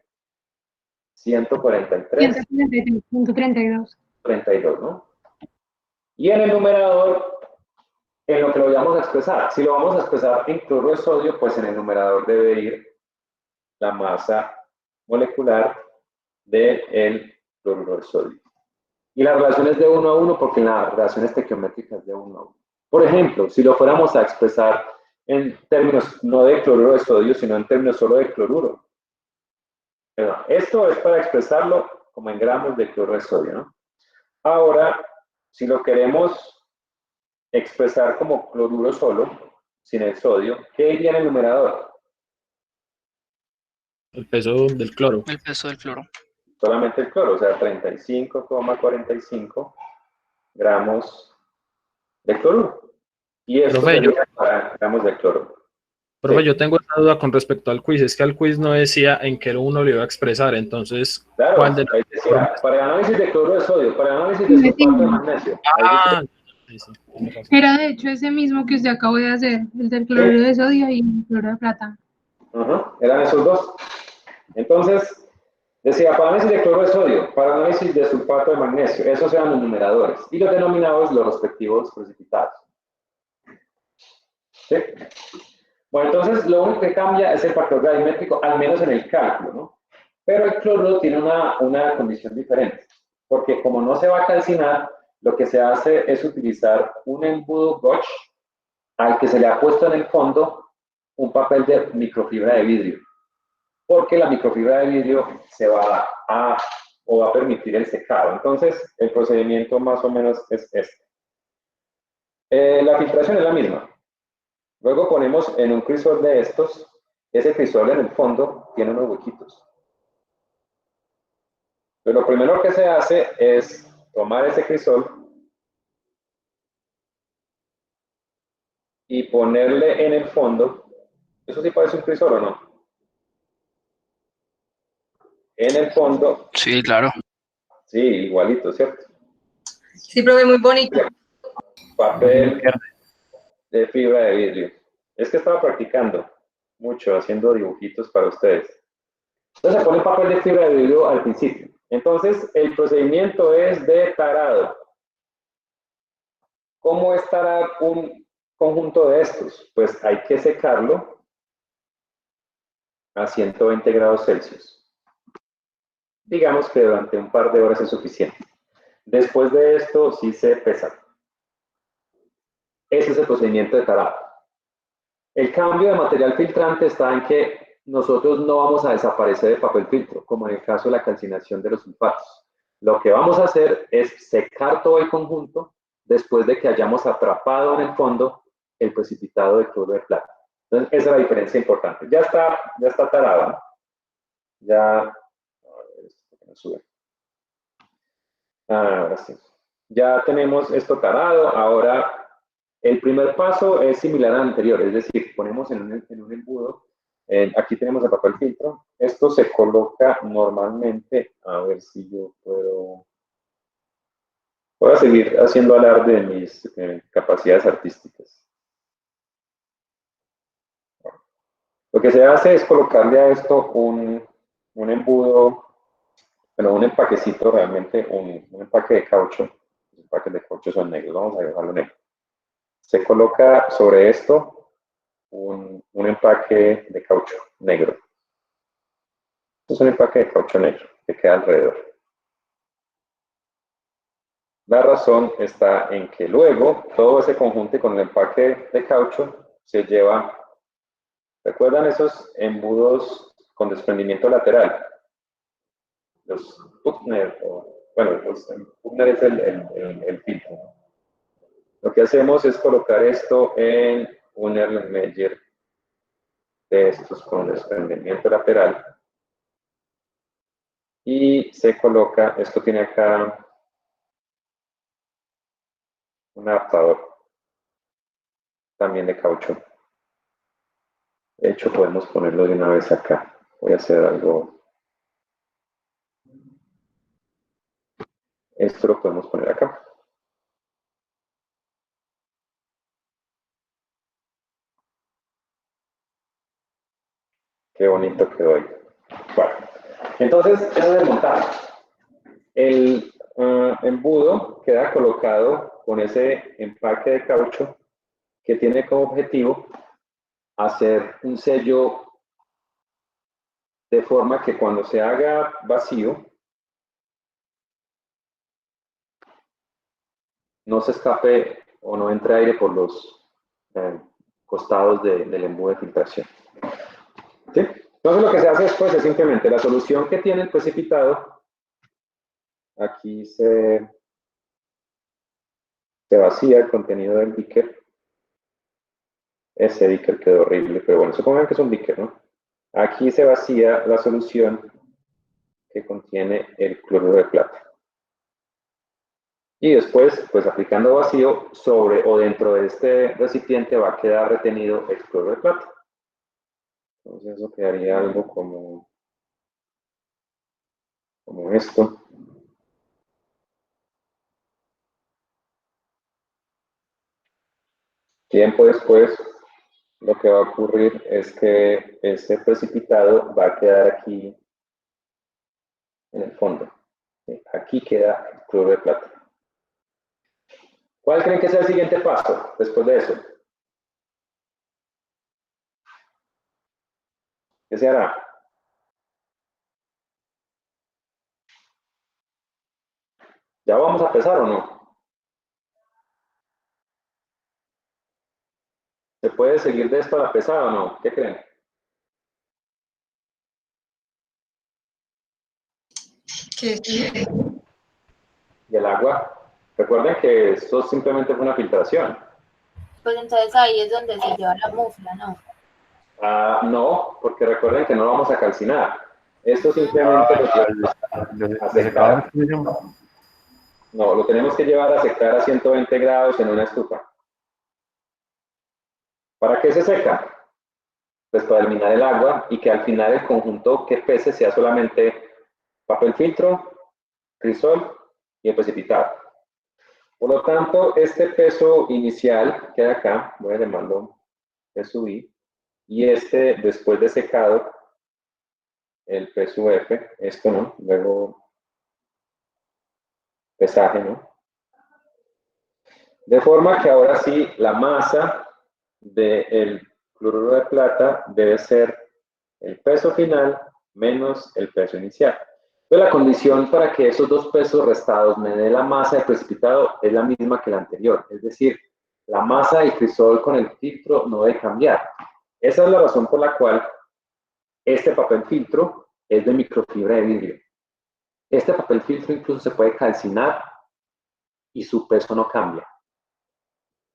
143. 133.32. 32, ¿no? Y en el numerador, en lo que lo vamos a expresar, si lo vamos a expresar en cloruro de sodio, pues en el numerador debe ir la masa molecular del cloruro de sodio. Y la relación es de 1 a 1 porque la relación estequiométrica es de 1 a 1. Por ejemplo, si lo fuéramos a expresar en términos no de cloruro de sodio, sino en términos solo de cloruro. Pero esto es para expresarlo como en gramos de cloruro de sodio, ¿no? Ahora, si lo queremos expresar como cloruro solo, sin el sodio, ¿qué iría en el numerador? El peso del cloro. El peso del cloro. Solamente el cloro, o sea, 35,45 gramos de cloruro. Y esto sería para gramos de cloro. Profe, sí. Yo tengo esta duda con respecto al quiz. Es que al quiz no decía en qué uno lo iba a expresar. Entonces, claro, ¿cuál de ahí decía, para el análisis de cloruro de sodio, para el análisis de sulfato de magnesio. Era de hecho ese mismo que usted acabó de hacer, el del cloruro de sodio y el cloruro de plata. Eran esos dos. Entonces, decía, para análisis de cloruro de sodio, para análisis de sulfato de magnesio, esos eran los numeradores. Y los denominados, los respectivos precipitados. ¿Sí? Bueno, entonces lo único que cambia es el factor gravimétrico, al menos en el cálculo, ¿no? Pero el cloruro tiene una condición diferente, porque como no se va a calcinar, lo que se hace es utilizar un embudo Gotch al que se le ha puesto en el fondo un papel de microfibra de vidrio, porque la microfibra de vidrio se va a permitir el secado. Entonces, el procedimiento más o menos es este. La filtración es la misma. Luego ponemos en un crisol de estos, ese crisol en el fondo tiene unos huequitos. Pero lo primero que se hace es tomar ese crisol y ponerle en el fondo, ¿eso sí parece un crisol o no? En el fondo. Sí, claro. Sí, igualito, ¿cierto? Sí, profe, muy bonito. Papel de fibra de vidrio. Es que estaba practicando mucho, haciendo dibujitos para ustedes. Entonces se pone papel de fibra de vidrio al principio. Entonces el procedimiento es de tarado. ¿Cómo es tarar un conjunto de estos? Pues hay que secarlo a 120 grados Celsius. Digamos que durante un par de horas es suficiente. Después de esto sí se pesa. Ese es el procedimiento de tarado. El cambio de material filtrante está en que nosotros no vamos a desaparecer el papel filtro, como en el caso de la calcinación de los sulfatos. Lo que vamos a hacer es secar todo el conjunto después de que hayamos atrapado en el fondo el precipitado de cloruro de plata. Entonces, esa es la diferencia importante. Ya está tarado, ¿no? Ya, ahora sí. Ya tenemos esto tarado. Ahora, el primer paso es similar al anterior, es decir, ponemos en un embudo, aquí tenemos el papel filtro, esto se coloca normalmente, a ver si yo puedo seguir haciendo alarde de mis capacidades artísticas. Bueno, lo que se hace es colocarle a esto un embudo, bueno, un empaquecito realmente, un empaque de caucho. Los empaques de caucho son negros, vamos a dejarlo negro. Se coloca sobre esto un empaque de caucho negro. Esto es un empaque de caucho negro que queda alrededor. La razón está en que luego todo ese conjunto con el empaque de caucho se lleva. ¿Recuerdan esos embudos con desprendimiento lateral? Los Putner, bueno, los Putner es el filtro. Lo que hacemos es colocar esto en un Erlenmeyer de estos con desprendimiento lateral y se coloca, esto tiene acá un adaptador también de caucho. De hecho, podemos ponerlo de una vez acá. Voy a hacer algo. Esto lo podemos poner acá. Qué bonito quedó ahí. Bueno, entonces, eso es el montaje. El embudo queda colocado con ese empaque de caucho que tiene como objetivo hacer un sello de forma que cuando se haga vacío no se escape o no entre aire por los costados del embudo de filtración. ¿Sí? Entonces lo que se hace después es simplemente la solución que tiene el precipitado, aquí se vacía el contenido del beaker. Ese beaker quedó horrible, pero bueno, supongan que es un beaker, ¿no? Aquí se vacía la solución que contiene el cloruro de plata. Y después, pues aplicando vacío sobre o dentro de este recipiente va a quedar retenido el cloruro de plata. Entonces eso quedaría algo como esto. Tiempo después, lo que va a ocurrir es que ese precipitado va a quedar aquí en el fondo. Aquí queda el cloruro de plata. ¿Cuál creen que sea el siguiente paso después de eso? ¿Qué se hará? ¿Ya vamos a pesar o no? ¿Se puede seguir de esto a la pesada o no? ¿Qué creen? Que sí. ¿Y el agua? Recuerden que esto simplemente fue una filtración. Pues entonces ahí es donde se lleva la mufla, ¿no? No, porque recuerden que no lo vamos a calcinar. Esto simplemente lo llevamos a secar. No, lo tenemos que llevar a secar a 120 grados en una estufa. ¿Para qué se seca? Pues para eliminar el agua y que al final el conjunto que pese sea solamente papel filtro, crisol y el precipitado. Por lo tanto, este peso inicial que hay acá, voy a llamarlo peso I, y este después de secado, el peso F, esto no, luego pesaje, ¿no? De forma que ahora sí la masa del cloruro de plata debe ser el peso final menos el peso inicial. Entonces la condición para que esos dos pesos restados me dé la masa del precipitado es la misma que la anterior, es decir, la masa del crisol con el filtro no debe cambiar. Esa es la razón por la cual este papel filtro es de microfibra de vidrio. Este papel filtro incluso se puede calcinar y su peso no cambia.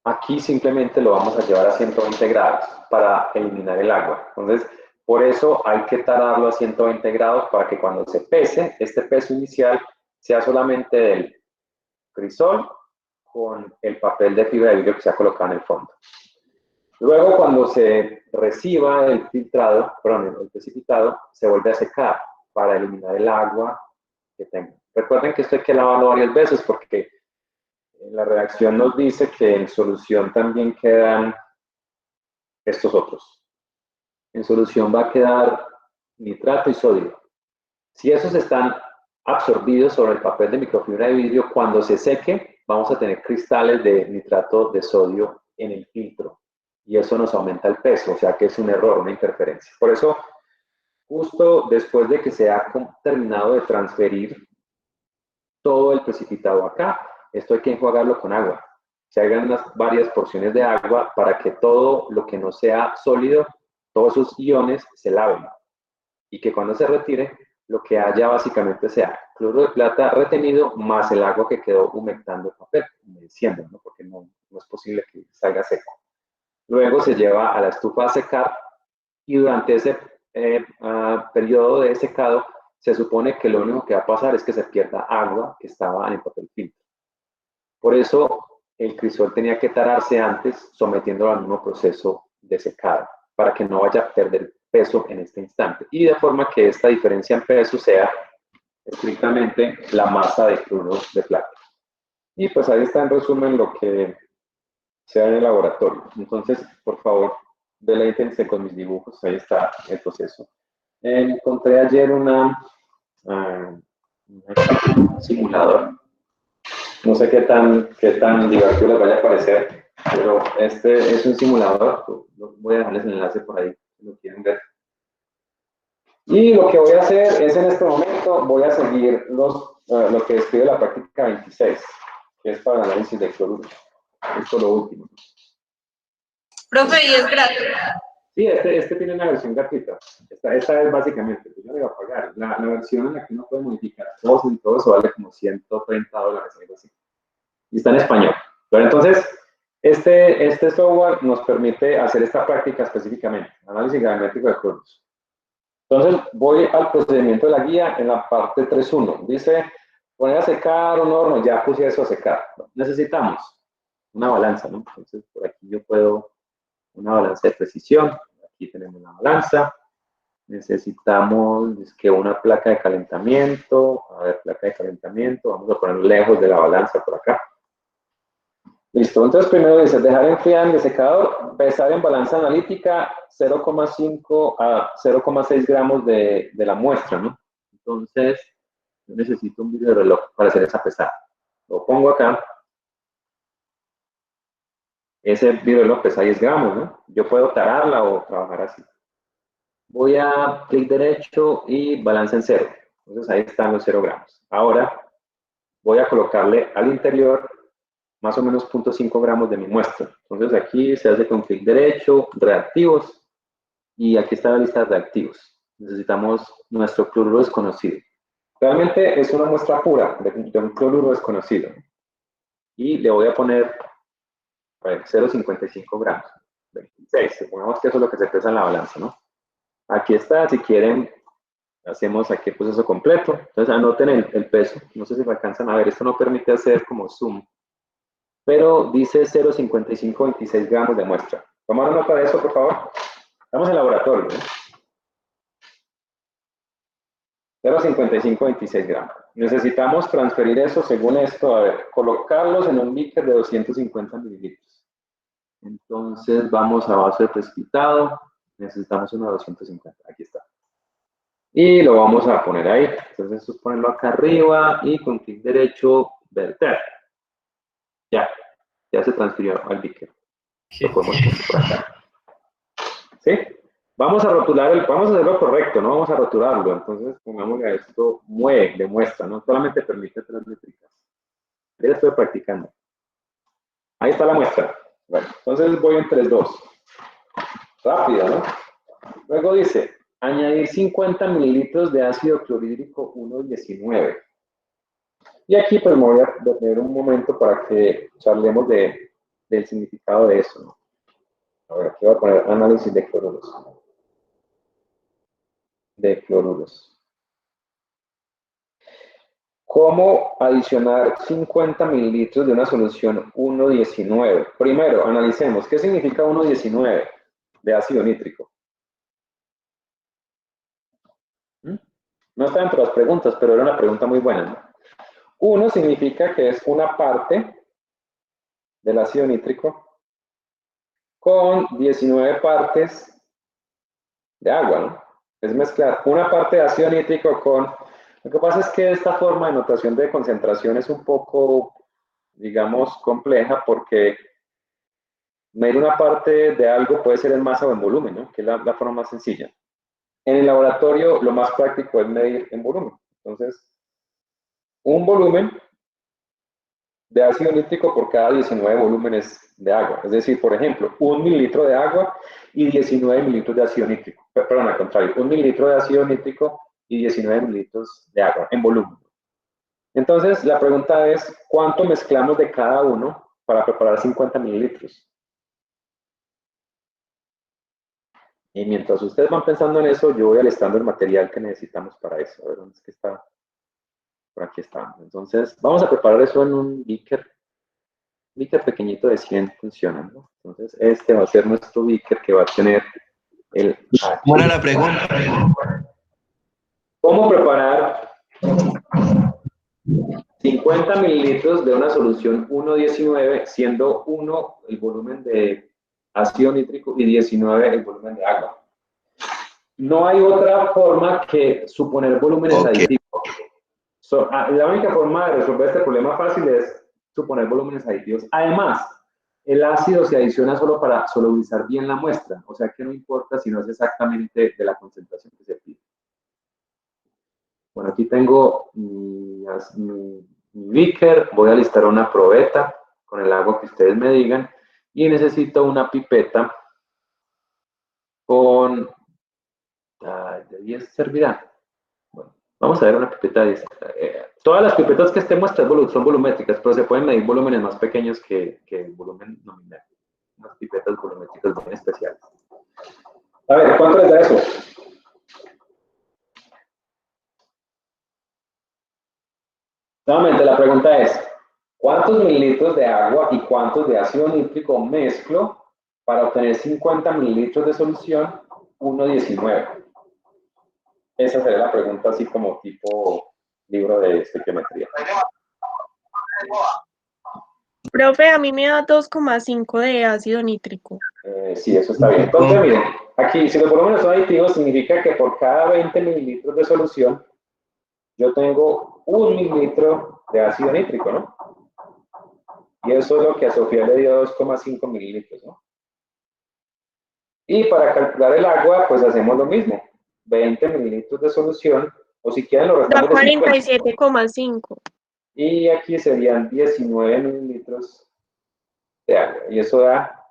Aquí simplemente lo vamos a llevar a 120 grados para eliminar el agua. Entonces, por eso hay que tararlo a 120 grados para que cuando se pese, este peso inicial sea solamente del crisol con el papel de fibra de vidrio que se ha colocado en el fondo. Luego, cuando se reciba el filtrado, perdón, el precipitado, se vuelve a secar para eliminar el agua que tenga. Recuerden que esto hay que lavarlo varias veces porque la redacción nos dice que en solución también quedan estos otros. En solución va a quedar nitrato y sodio. Si esos están absorbidos sobre el papel de microfibra de vidrio, cuando se seque, vamos a tener cristales de nitrato de sodio en el filtro. Y eso nos aumenta el peso, o sea que es un error, una interferencia. Por eso, justo después de que se ha terminado de transferir todo el precipitado acá, esto hay que enjuagarlo con agua. Se hagan varias porciones de agua para que todo lo que no sea sólido, todos esos iones se laven. Y que cuando se retire, lo que haya básicamente sea cloruro de plata retenido más el agua que quedó humectando el papel, humedeciendo, ¿no? Porque no es posible que salga seco. Luego se lleva a la estufa a secar y durante ese periodo de secado se supone que lo único que va a pasar es que se pierda agua que estaba en el papel filtro. Por eso el crisol tenía que tararse antes sometiéndolo al mismo proceso de secado para que no vaya a perder peso en este instante y de forma que esta diferencia en peso sea estrictamente la masa de cloruro de plata. Y pues ahí está en resumen lo que se da en el laboratorio. Entonces, por favor, deleítense con mis dibujos, ahí está el proceso. Encontré ayer un simulador. No sé qué tan divertido les vaya a parecer, pero este es un simulador. Voy a dejarles el enlace por ahí, si lo quieren ver. Y lo que voy a hacer es, en este momento, voy a seguir lo que describe la práctica 26, que es para el análisis de cloruros. Esto es lo último. Profe, ¿y es gratis? Sí, este tiene una versión gratuita. Esta es básicamente, pues yo le voy a pagar. La versión en la que uno puede modificar cosas y todo eso vale como $130, algo así. Y está en español. Pero entonces, este software nos permite hacer esta práctica específicamente, análisis gravimétrico de cloruros. Entonces, voy al procedimiento de la guía en la parte 3.1. Dice, poner a secar un horno, ya puse eso a secar. Necesitamos una balanza, ¿no? Entonces, por aquí yo puedo, una balanza de precisión. Aquí tenemos una balanza. Necesitamos que una placa de calentamiento. A ver, placa de calentamiento. Vamos a poner lejos de la balanza por acá. Listo. Entonces, primero dice, dejar enfriar en el secador, pesar en balanza analítica 0,5 a 0,6 gramos de la muestra, ¿no? Entonces, yo necesito un video de reloj para hacer esa pesada. Lo pongo acá. Ese video de reloj pesa 10 gramos, ¿no? Yo puedo tararla o trabajar así. Voy a clic derecho y balanza en 0. Entonces, ahí están los 0 gramos. Ahora, voy a colocarle al interior más o menos 0,5 gramos de mi muestra. Entonces aquí se hace con clic derecho, reactivos, y aquí está la lista de reactivos. Necesitamos nuestro cloruro desconocido. Realmente es una muestra pura de un cloruro desconocido. Y le voy a poner 0,55 gramos. 26, supongamos que eso es lo que se pesa en la balanza, ¿no? Aquí está, si quieren, hacemos aquí el proceso completo. Entonces anoten el peso. No sé si me alcanzan a ver, esto no permite hacer como zoom, pero dice 0,5526 gramos de muestra. Tomar nota de eso, por favor. Estamos en laboratorio, ¿eh? 0,5526 gramos. Necesitamos transferir eso según esto, a ver, colocarlos en un beaker de 250 mililitros. Entonces vamos a vaso de precipitado. Necesitamos uno de 250. Aquí está. Y lo vamos a poner ahí. Entonces esto es ponerlo acá arriba y con clic derecho, verter. Ya se transfirió al beaker. Lo podemos poner por acá. ¿Sí? Vamos a rotular, vamos a hacerlo correcto, no vamos a rotularlo. Entonces, pongámosle a esto mueve, de muestra, no solamente permite 3 métricas. Ya estoy practicando. Ahí está la muestra. Bueno, entonces voy en 3.2. Rápido, ¿no? Luego dice, añadir 50 mililitros de ácido clorhídrico 1,19. Y aquí pues me voy a detener un momento para que charlemos del significado de eso, ¿no? A ver, aquí voy a poner análisis de cloruros. ¿Cómo adicionar 50 mililitros de una solución 1,19? Primero, analicemos, ¿qué significa 1,19 de ácido nítrico? No está entre las preguntas, pero era una pregunta muy buena, ¿no? 1 significa que es una parte del ácido nítrico con 19 partes de agua, ¿no? Es mezclar una parte de ácido nítrico con... Lo que pasa es que esta forma de notación de concentración es un poco, digamos, compleja porque medir una parte de algo puede ser en masa o en volumen, ¿no? Que es la forma más sencilla. En el laboratorio lo más práctico es medir en volumen. Entonces, un volumen de ácido nítrico por cada 19 volúmenes de agua. Es decir, por ejemplo, 1 mililitro de agua y 19 mililitros de ácido nítrico. Perdón, al contrario, 1 mililitro de ácido nítrico y 19 mililitros de agua en volumen. Entonces, la pregunta es, ¿cuánto mezclamos de cada uno para preparar 50 mililitros? Y mientras ustedes van pensando en eso, yo voy alistando el material que necesitamos para eso. A ver, ¿dónde es que está? Por aquí está. Entonces, vamos a preparar eso en un beaker pequeño de 100 funciona, ¿no? Entonces, este va a ser nuestro beaker que va a tener el... ¿Cuál era la pregunta? ¿Cómo preparar 50 mililitros de una solución 1,19, siendo 1 el volumen de ácido nítrico y 19 el volumen de agua. No hay otra forma que suponer volúmenes aditivos. La única forma de resolver este problema fácil es suponer volúmenes aditivos. Además, el ácido se adiciona solo para solubilizar bien la muestra, o sea que no importa si no es exactamente de la concentración que se pide. Bueno, aquí tengo mi beaker, voy a listar una probeta con el agua que ustedes me digan y necesito una pipeta con... ¿de 10 servirá? Bueno, vamos a ver una pipeta de 10. Todas las pipetas que estén muestras son volumétricas, pero se pueden medir volúmenes más pequeños que el volumen nominal. Unas pipetas volumétricas bien especiales. A ver, ¿cuánto les da eso? Nuevamente, la pregunta es, ¿cuántos mililitros de agua y cuántos de ácido nítrico mezclo para obtener 50 mililitros de solución 1,19? Esa sería la pregunta así como tipo libro de estequiometría. Profe, a mí me da 2,5 de ácido nítrico. Sí, eso está bien. Entonces, miren, aquí, si los volúmenes son aditivos, significa que por cada 20 mililitros de solución, yo tengo 1 mililitro de ácido nítrico, ¿no? Y eso es lo que a Sofía le dio 2,5 mililitros, ¿no? Y para calcular el agua, pues hacemos lo mismo. 20 mililitros de solución, o si quieren lo restamos Da de 50. 47,5. Y aquí serían 19 mililitros de agua. Y eso da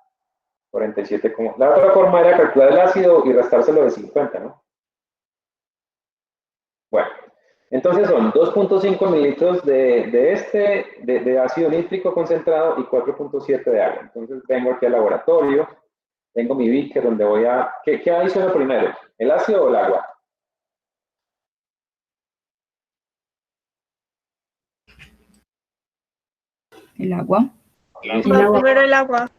47. La otra forma era calcular el ácido y restárselo de 50, ¿no? Bueno, entonces son 2,5 mililitros de ácido nítrico concentrado y 4,7 de agua. Entonces vengo aquí al laboratorio, tengo mi beaker donde voy a... ¿Qué adiciono primero? ¿El ácido o el agua? El agua. Primero el agua.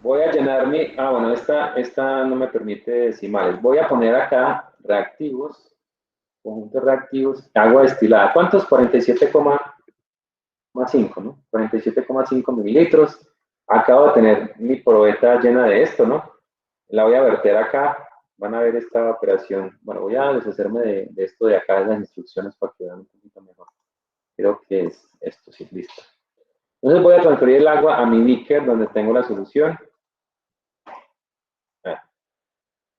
Voy a llenar mi... Ah, bueno, esta no me permite decimales. Voy a poner acá reactivos, conjuntos reactivos, agua destilada. ¿Cuántos? 47,5, ¿no? 47,5 mililitros. Acabo de tener mi probeta llena de esto, ¿no? La voy a verter acá. Van a ver esta operación. Bueno, voy a deshacerme de esto de acá, de las instrucciones para que vean un poquito mejor. Creo que es esto, sí, listo. Entonces voy a transferir el agua a mi beaker donde tengo la solución.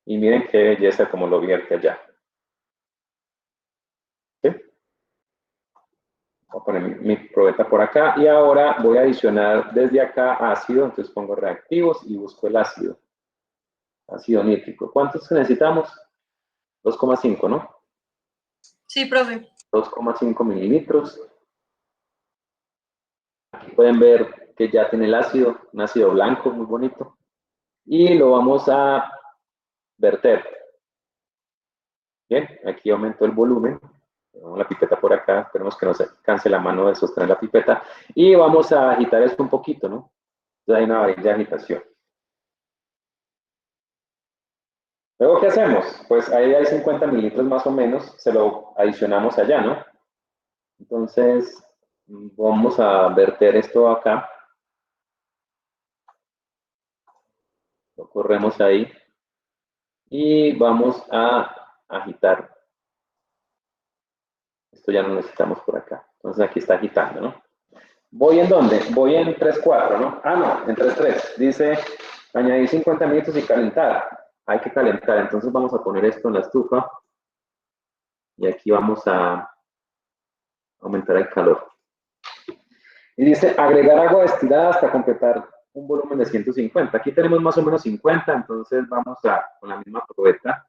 Y miren qué belleza como lo vierte allá. ¿Sí? Voy a poner mi probeta por acá y ahora voy a adicionar desde acá ácido, entonces pongo reactivos y busco el ácido. Ácido nítrico. ¿Cuántos necesitamos? 2,5, ¿no? Sí, profe. 2,5 mililitros. Aquí pueden ver que ya tiene el ácido, un ácido blanco muy bonito. Y lo vamos a verter. Bien, aquí aumento el volumen. Ponemos la pipeta por acá, esperemos que no se canse la mano de sostener la pipeta. Y vamos a agitar esto un poquito, ¿no? Entonces hay una varilla de agitación. Luego, ¿qué hacemos? Pues ahí hay 50 mililitros más o menos, se lo adicionamos allá, ¿no? Entonces, vamos a verter esto acá. Lo corremos ahí. Y vamos a agitar. Esto ya no necesitamos por acá. Entonces aquí está agitando, ¿no? ¿Voy en dónde? Voy en 3,4, ¿no? Ah, no, en 3,3. Dice añadir 50 minutos y calentar. Hay que calentar. Entonces vamos a poner esto en la estufa. Y aquí vamos a aumentar el calor. Y dice agregar agua destilada hasta completar un volumen de 150. Aquí tenemos más o menos 50, entonces vamos a, con la misma probeta,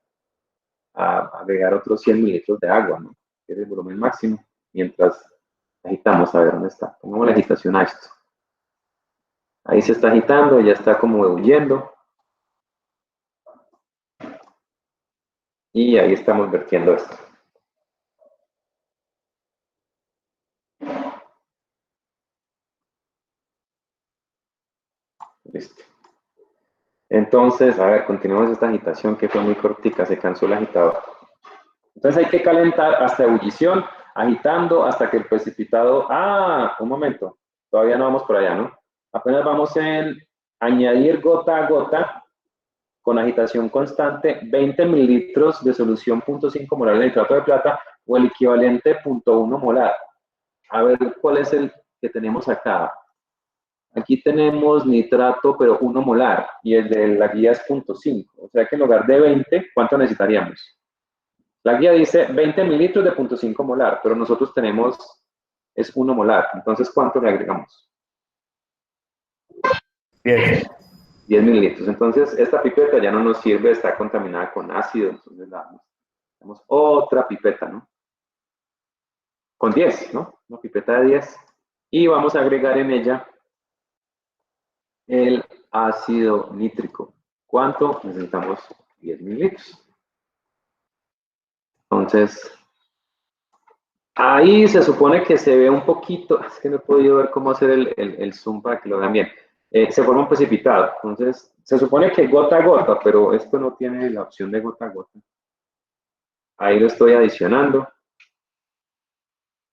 a agregar otros 100 mililitros de agua, ¿no? Que es el volumen máximo, mientras agitamos, a ver dónde está. Pongamos la agitación a esto. Ahí se está agitando, ya está como huyendo. Y ahí estamos vertiendo esto. Listo. Entonces, a ver, continuamos esta agitación que fue muy cortica, se cansó el agitador. Entonces hay que calentar hasta ebullición, agitando hasta que el precipitado... Ah, un momento, todavía no vamos por allá, ¿no? Apenas vamos en añadir gota a gota con agitación constante 20 mililitros de solución 0.5 molar de nitrato de plata o el equivalente 0.1 molar. A ver cuál es el que tenemos acá. Aquí tenemos nitrato, pero 1 molar, y el de la guía es 0.5. O sea que en lugar de 20, ¿cuánto necesitaríamos? La guía dice 20 mililitros de 0.5 molar, pero nosotros tenemos, es 1 molar. Entonces, ¿cuánto le agregamos? 10. 10 mililitros. Entonces, esta pipeta ya no nos sirve, está contaminada con ácido, entonces damos otra pipeta, ¿no? Con 10, ¿no? Una pipeta de 10. Y vamos a agregar en ella el ácido nítrico. ¿Cuánto? Necesitamos 10 mililitros. Entonces, ahí se supone que se ve un poquito, es que no he podido ver cómo hacer el zoom para que lo vean bien. Se forma un precipitado. Entonces, se supone que gota a gota, pero esto no tiene la opción de gota a gota. Ahí lo estoy adicionando.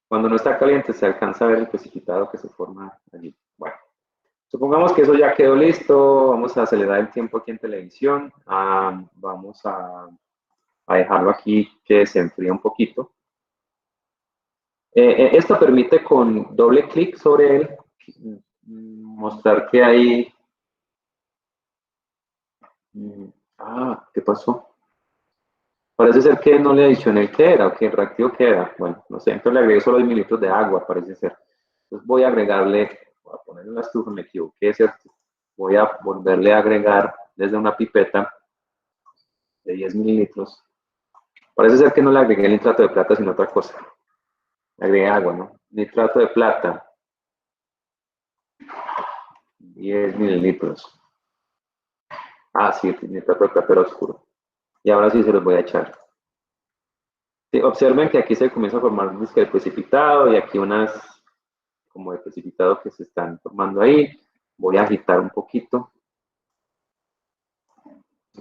Cuando no está caliente se alcanza a ver el precipitado que se forma allí. Bueno, supongamos que eso ya quedó listo. Vamos a acelerar el tiempo aquí en televisión. Vamos a dejarlo aquí que se enfríe un poquito. Esto permite con doble clic sobre él mostrar que hay... ¿qué pasó? Parece ser que no le adicioné el que era, o que el reactivo que era. Bueno, no sé, entonces le agregué solo 10 mililitros de agua, parece ser. Entonces voy a agregarle, voy a ponerle en la estufa, me equivoqué, ¿cierto? Voy a volverle a agregar desde una pipeta de 10 mililitros. Parece ser que no le agregué el nitrato de plata, sino otra cosa. Le agregué agua, ¿no? Nitrato de plata. 10 mililitros. Sí, nitrato de plata era oscuro. Y ahora sí se los voy a echar. Sí, observen que aquí se comienza a formar el precipitado y aquí unas como de precipitado que se están formando ahí. Voy a agitar un poquito.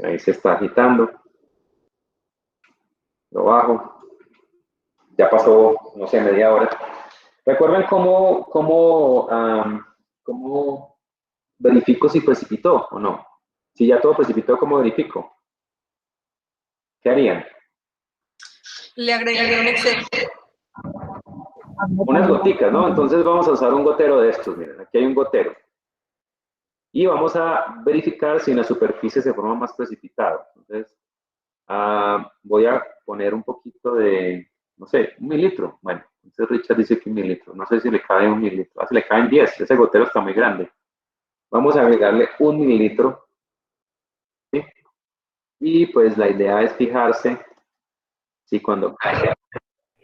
Ahí se está agitando. Lo bajo. Ya pasó, no sé, media hora. ¿Recuerdan cómo verifico si precipitó o no? Si ya todo precipitó, ¿cómo verifico? ¿Qué harían? Le agregaría un Excel. Unas goticas, ¿no? Entonces vamos a usar un gotero de estos. Miren, aquí hay un gotero. Y vamos a verificar si en la superficie se forma más precipitado. Entonces, voy a poner un poquito de, no sé, 1 mililitro. Bueno, entonces Richard dice que 1 mililitro. No sé si le cabe 1 mililitro. Si le caben 10. Ese gotero está muy grande. Vamos a agregarle 1 mililitro. ¿Sí? Y pues la idea es fijarse si cuando cae.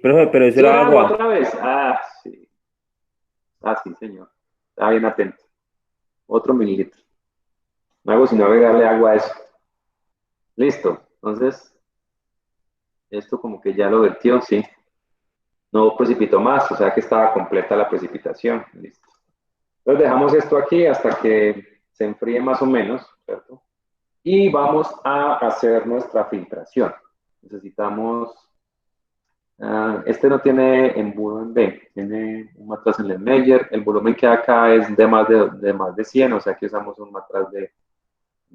Pero eso era agua. ¿Otra vez? Sí. Sí, señor. Está bien atento. Otro mililitro. No hago sino agregarle agua a eso. Listo. Entonces, esto como que ya lo vertió, sí. No precipitó más, o sea que estaba completa la precipitación. Listo. Entonces dejamos esto aquí hasta que se enfríe más o menos, ¿cierto? Y vamos a hacer nuestra filtración. Necesitamos... este no tiene embudo en B, tiene un matraz en el Meyer. El volumen que acá es de más de 100, o sea que usamos un matraz de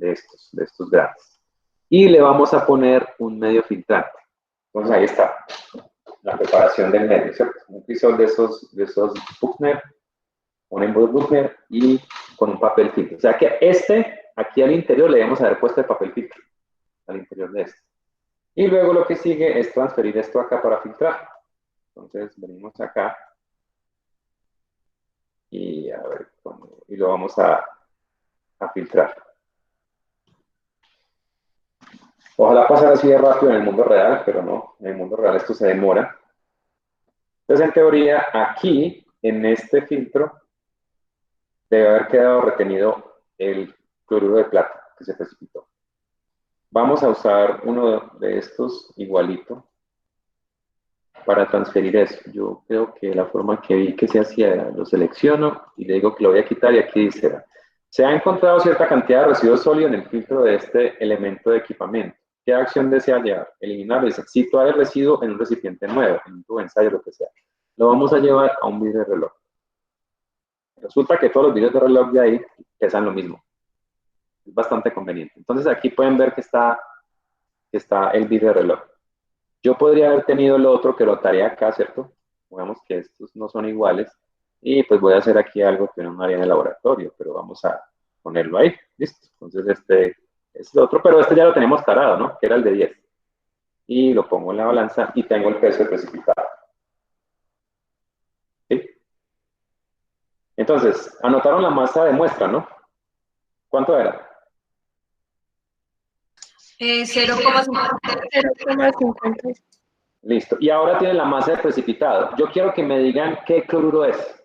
estos grandes. Y le vamos a poner un medio filtrante. Entonces ahí está la preparación del medio, ¿cierto? Un crisol de esos Buchner, un embudo Buchner y con un papel filtro. O sea que aquí al interior le debemos haber puesto el papel filtro, al interior de este. Y luego lo que sigue es transferir esto acá para filtrar. Entonces venimos acá y a ver y lo vamos a filtrar. Ojalá pasara así de rápido en el mundo real, pero no, en el mundo real esto se demora. Entonces, en teoría, aquí, en este filtro, debe haber quedado retenido el cloruro de plata que se precipitó. Vamos a usar uno de estos igualito para transferir eso. Yo creo que la forma que vi que se hacía era, lo selecciono y le digo que lo voy a quitar y aquí dice, se ha encontrado cierta cantidad de residuo sólido en el filtro de este elemento de equipamiento. ¿Qué acción desea llevar? Eliminar el sitúa el residuo en un recipiente nuevo, en un tubo de ensayo, lo que sea. Lo vamos a llevar a un vidrio de reloj. Resulta que todos los vidrios de reloj de ahí pesan lo mismo. Es bastante conveniente. Entonces aquí pueden ver que está el video reloj. Yo podría haber tenido el otro que lo ataría acá, ¿cierto? Digamos que estos no son iguales. Y pues voy a hacer aquí algo que no haría en el laboratorio, pero vamos a ponerlo ahí. Listo. Entonces este es el otro, pero este ya lo tenemos tarado, ¿no? Que era el de 10. Y lo pongo en la balanza y tengo el peso de precipitado. ¿Sí? Entonces, anotaron la masa de muestra, ¿no? ¿Cuánto era? 0,50. 0,50. Listo. Y ahora tienen la masa de precipitado. Yo quiero que me digan qué cloruro es.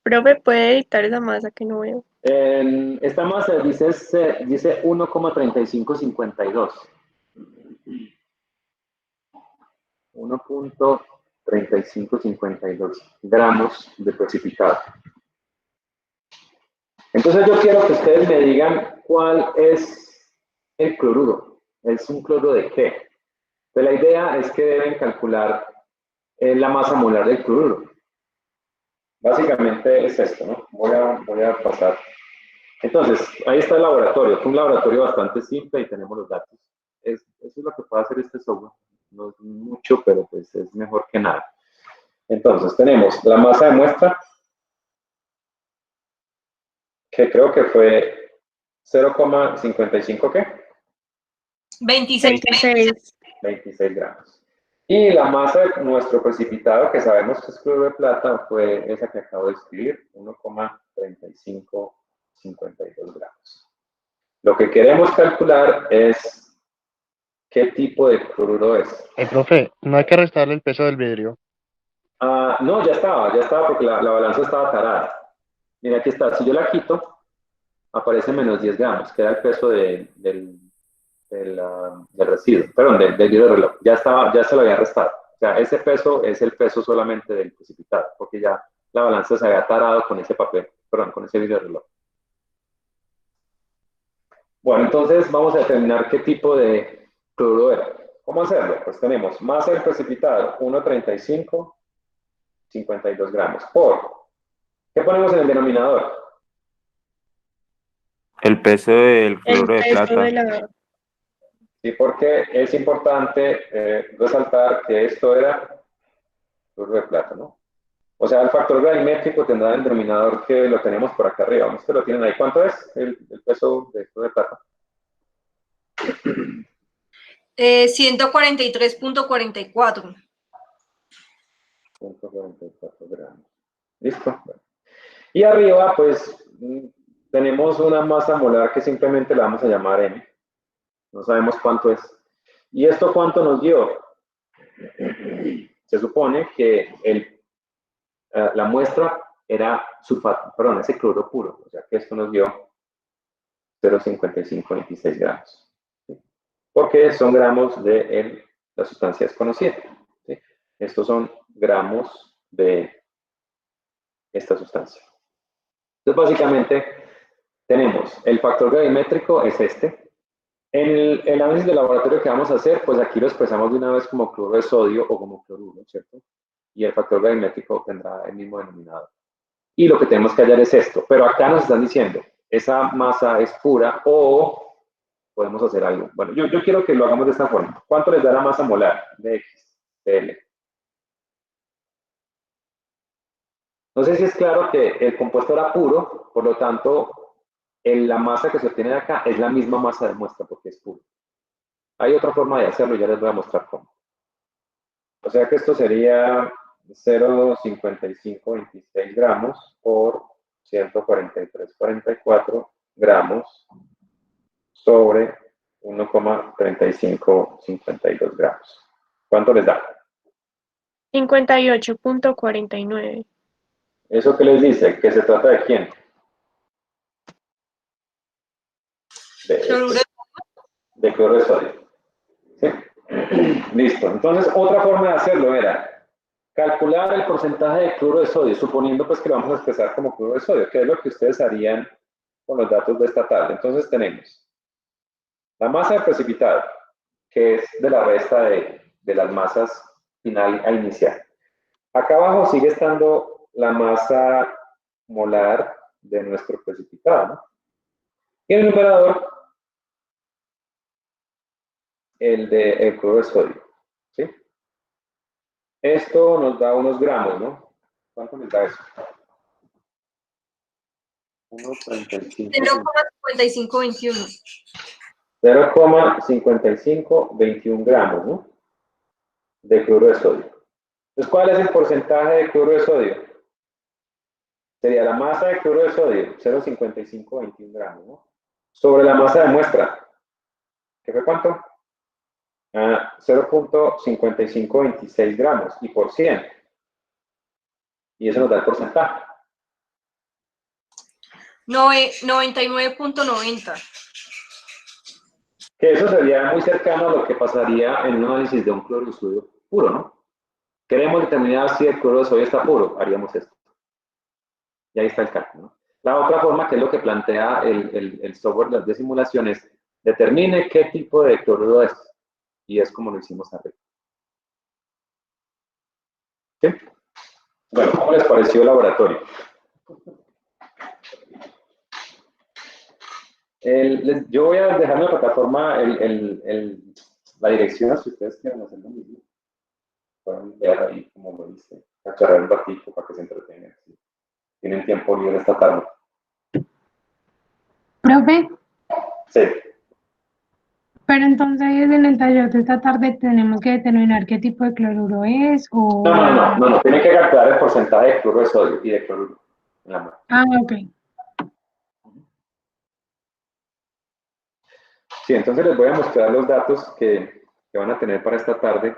Profe, ¿puede editar esa masa que no veo? Esta masa dice 1,3552. 1,3552 gramos de precipitado. Entonces yo quiero que ustedes me digan cuál es el cloruro. ¿Es un cloruro de qué? Pues la idea es que deben calcular la masa molar del cloruro. Básicamente es esto, ¿no? Voy a pasar. Entonces, ahí está el laboratorio. Fue un laboratorio bastante simple y tenemos los datos. Eso es lo que puede hacer este software. No es mucho, pero pues es mejor que nada. Entonces, tenemos la masa de muestra, que creo que fue 0,55, ¿qué? 26. 26 gramos. Y la masa de nuestro precipitado, que sabemos que es cloruro de plata, fue esa que acabo de escribir, 1,3552 gramos. Lo que queremos calcular es qué tipo de cloruro es. Profe, no hay que restarle el peso del vidrio. No, ya estaba porque la balanza estaba tarada. Mira, aquí está. Si yo la quito, aparece menos 10 gramos, que era el peso del residuo, perdón, del vidrio de reloj. Ya se lo había restado. O sea, ese peso es el peso solamente del precipitado, porque ya la balanza se había tarado con ese papel, perdón, con ese vidrio de reloj. Bueno, entonces vamos a determinar qué tipo de cloruro era. ¿Cómo hacerlo? Pues tenemos masa del precipitado, 1,3552 gramos, por, ¿qué ponemos en el denominador? El peso del El cloruro de peso plata. de la... Sí, porque es importante resaltar que esto era cloruro de plata, ¿no? O sea, el factor gravimétrico tendrá el denominador que lo tenemos por acá arriba. Ustedes lo tienen ahí. ¿Cuánto es el peso de cloruro de plata? 143.44. 144 gramos. ¿Listo? Y arriba, pues, tenemos una masa molar que simplemente la vamos a llamar M. No sabemos cuánto es. ¿Y esto cuánto nos dio? Se supone que la muestra era sulfato, perdón, ese cloruro puro. O sea que esto nos dio 0,5526 gramos. ¿Sí? Porque son gramos de la sustancia desconocida. ¿Sí? Estos son gramos de esta sustancia. Entonces, básicamente, tenemos el factor gravimétrico, es este. En el análisis de laboratorio que vamos a hacer, pues aquí lo expresamos de una vez como cloruro de sodio o como cloruro, ¿cierto? Y el factor gravimétrico tendrá el mismo denominador. Y lo que tenemos que hallar es esto. Pero acá nos están diciendo, esa masa es pura o podemos hacer algo. Bueno, yo quiero que lo hagamos de esta forma. ¿Cuánto les da la masa molar de X, de L? No sé si es claro que el compuesto era puro, por lo tanto, la masa que se obtiene de acá es la misma masa de muestra porque es puro. Hay otra forma de hacerlo, ya les voy a mostrar cómo. O sea que esto sería 0,5526 gramos por 143,44 gramos sobre 1,3552 gramos. ¿Cuánto les da? 58.49. ¿Eso qué les dice? ¿Que se trata de quién? De cloruro de sodio. ¿Sí? Listo. Entonces, otra forma de hacerlo era calcular el porcentaje de cloruro de sodio, suponiendo pues que lo vamos a expresar como cloruro de sodio, que es lo que ustedes harían con los datos de esta tabla. Entonces tenemos la masa de precipitado, que es de la resta de las masas final a inicial. Acá abajo sigue estando la masa molar de nuestro precipitado, ¿no? Y en el numerador, el cloruro de sodio. ¿Sí? Esto nos da unos gramos, ¿no? ¿Cuánto nos da eso? 1,35. 0,5521. 0,5521 gramos, ¿no? De cloruro de sodio. Entonces, ¿cuál es el porcentaje de cloruro de sodio? Sería la masa de cloruro de sodio, 0,5521 gramos, ¿no? Sobre la masa de muestra, ¿qué fue cuánto? 0,5526 gramos, y por 100. Y eso nos da el porcentaje. 99.90. Que eso sería muy cercano a lo que pasaría en un análisis de un cloruro de sodio puro, ¿no? Queremos determinar si el cloruro de sodio está puro, haríamos esto. Y ahí está el cálculo, ¿no? La otra forma, que es lo que plantea el software de simulaciones, determine qué tipo de cloruro es. Y es como lo hicimos arriba. ¿Sí? Bueno, ¿cómo les pareció el laboratorio? Yo voy a dejar en la plataforma la dirección, si ustedes quieren hacer lo mismo. Pueden ver ahí como lo hice, cacharrar un ratito para que se entretengan. ¿Sí? Tienen tiempo libre esta tarde. Profe, Sí. pero entonces en el taller de esta tarde tenemos que determinar qué tipo de cloruro es o... No. Tienen que calcular el porcentaje de cloruro de sodio y de cloruro en la muestra. Ah, ok. Sí, entonces les voy a mostrar los datos que van a tener para esta tarde.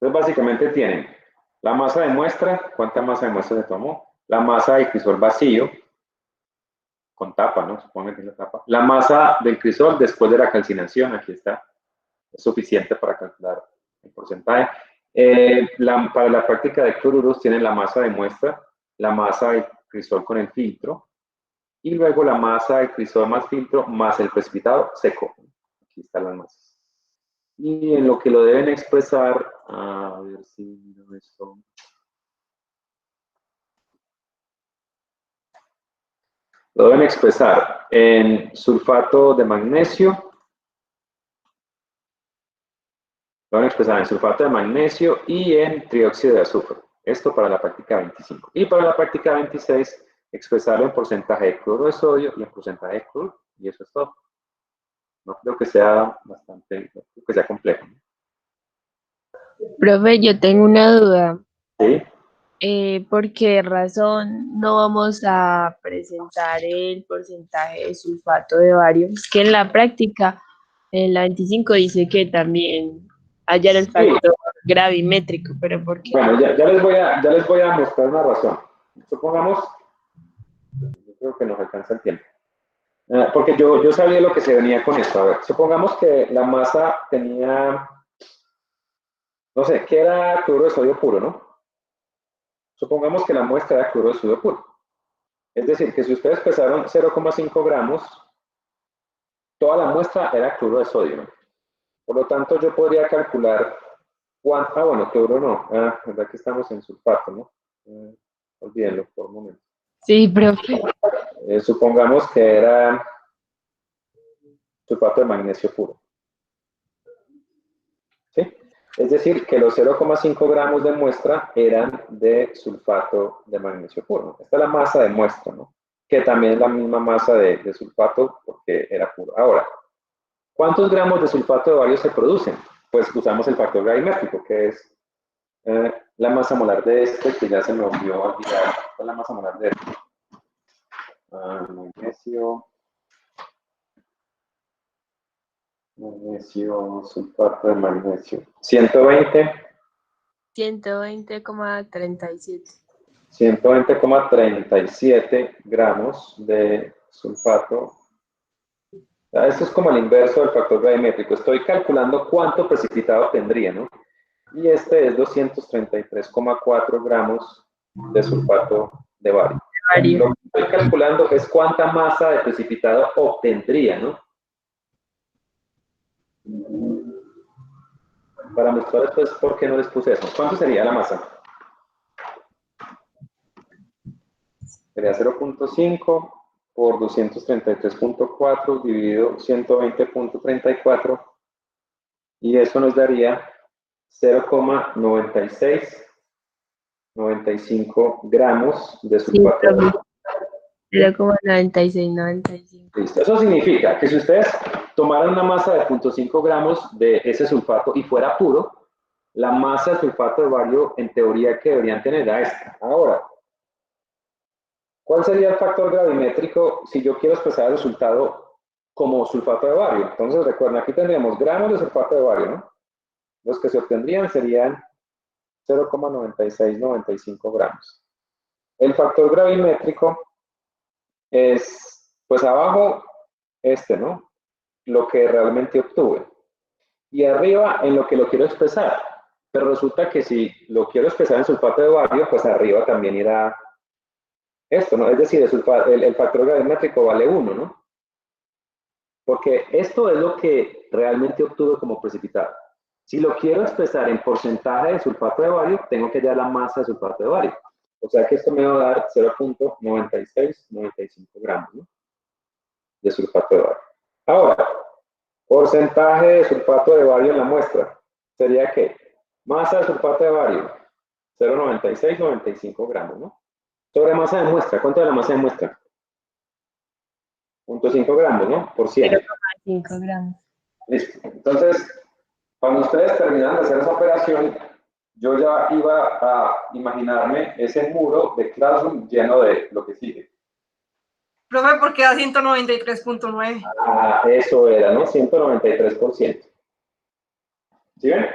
Entonces, básicamente tienen la masa de muestra, cuánta masa de muestra se tomó, la masa del crisol vacío, con tapa, ¿no? Supongo que es la tapa. La masa del crisol después de la calcinación, aquí está, es suficiente para calcular el porcentaje. Para la práctica de cloruros tienen la masa de muestra, la masa del crisol con el filtro, y luego la masa del crisol más filtro más el precipitado seco. Aquí están las masas. Y en lo que lo deben expresar, a ver si miro esto. Lo deben expresar en sulfato de magnesio. Lo deben expresar en sulfato de magnesio y en trióxido de azufre. Esto para la práctica 25. Y para la práctica 26, expresarlo en porcentaje de cloruro de sodio y en porcentaje de cloruro. Y eso es todo. No creo que sea bastante, no creo que sea complejo. Profe, yo tengo una duda. ¿Sí? ¿Por qué razón no vamos a presentar el porcentaje de sulfato de bario? Es que en la práctica, en la 25 dice que también hallar el factor gravimétrico, pero ¿por qué? Bueno, ya les voy a mostrar una razón. Supongamos, yo creo que nos alcanza el tiempo. Porque yo sabía lo que se venía con esto. A ver, supongamos que la masa tenía, no sé, que era cloruro de sodio puro, ¿no? Supongamos que la muestra era cloruro de sodio puro. Es decir, que si ustedes pesaron 0,5 gramos, toda la muestra era cloruro de sodio, ¿no? Por lo tanto, yo podría calcular cuánto, bueno, cloruro no, verdad que estamos en sulfato, ¿no? Olvídenlo por un momento. Sí, profe. Supongamos que era sulfato de magnesio puro. ¿Sí? Es decir, que los 0,5 gramos de muestra eran de sulfato de magnesio puro. Esta es la masa de muestra, ¿no? Que también es la misma masa de sulfato porque era puro. Ahora, ¿cuántos gramos de sulfato de bario se producen? Pues usamos el factor gravimétrico, que es la masa molar de este, que ya se me olvidó olvidar. ¿Cuál es la masa molar de este? Magnesio, sulfato de magnesio. 120. 120,37. 120,37 gramos de sulfato. Esto es como el inverso del factor gravimétrico. Estoy calculando cuánto precipitado tendría, ¿no? Y este es 233,4 gramos de sulfato de bario. Lo que estoy calculando es cuánta masa de precipitado obtendría, ¿no? para mostrar después por qué no les puse eso. ¿Cuánto sería la masa? Sería 0.5 por 233.4 dividido 120.34 y eso nos daría 0,9695 gramos de sulfato de bario. 0,9695. Listo. Eso significa que si ustedes tomaran una masa de 0.5 gramos de ese sulfato y fuera puro, la masa de sulfato de bario en teoría que deberían tener era esta. Ahora, ¿cuál sería el factor gravimétrico si yo quiero expresar el resultado como sulfato de bario? Entonces, recuerden, aquí tendríamos gramos de sulfato de bario, ¿no? Los que se obtendrían serían 0,9695 gramos. El factor gravimétrico es, pues abajo, ¿no? Lo que realmente obtuve. Y arriba, en lo que lo quiero expresar. Pero resulta que si lo quiero expresar en sulfato de bario, pues arriba también irá esto, ¿no? Es decir, el factor gravimétrico vale 1, ¿no? Porque esto es lo que realmente obtuve como precipitado. Si lo quiero expresar en porcentaje de sulfato de bario, tengo que hallar la masa de sulfato de bario. O sea que esto me va a dar 0.9695 gramos, ¿no? De sulfato de bario. Ahora, porcentaje de sulfato de bario en la muestra. Sería que masa de sulfato de bario, 0.9695 gramos, ¿no? Sobre masa de muestra, ¿cuánto es la masa de muestra? 0.5 gramos, ¿no? Por 100. 0,5 gramos. Listo. Entonces, cuando ustedes terminan de hacer esa operación, yo ya iba a imaginarme ese muro de Classroom lleno de lo que sigue. Profe, ¿por qué da 193.9? Ah, eso era, ¿no? 193%. ¿Sí ven?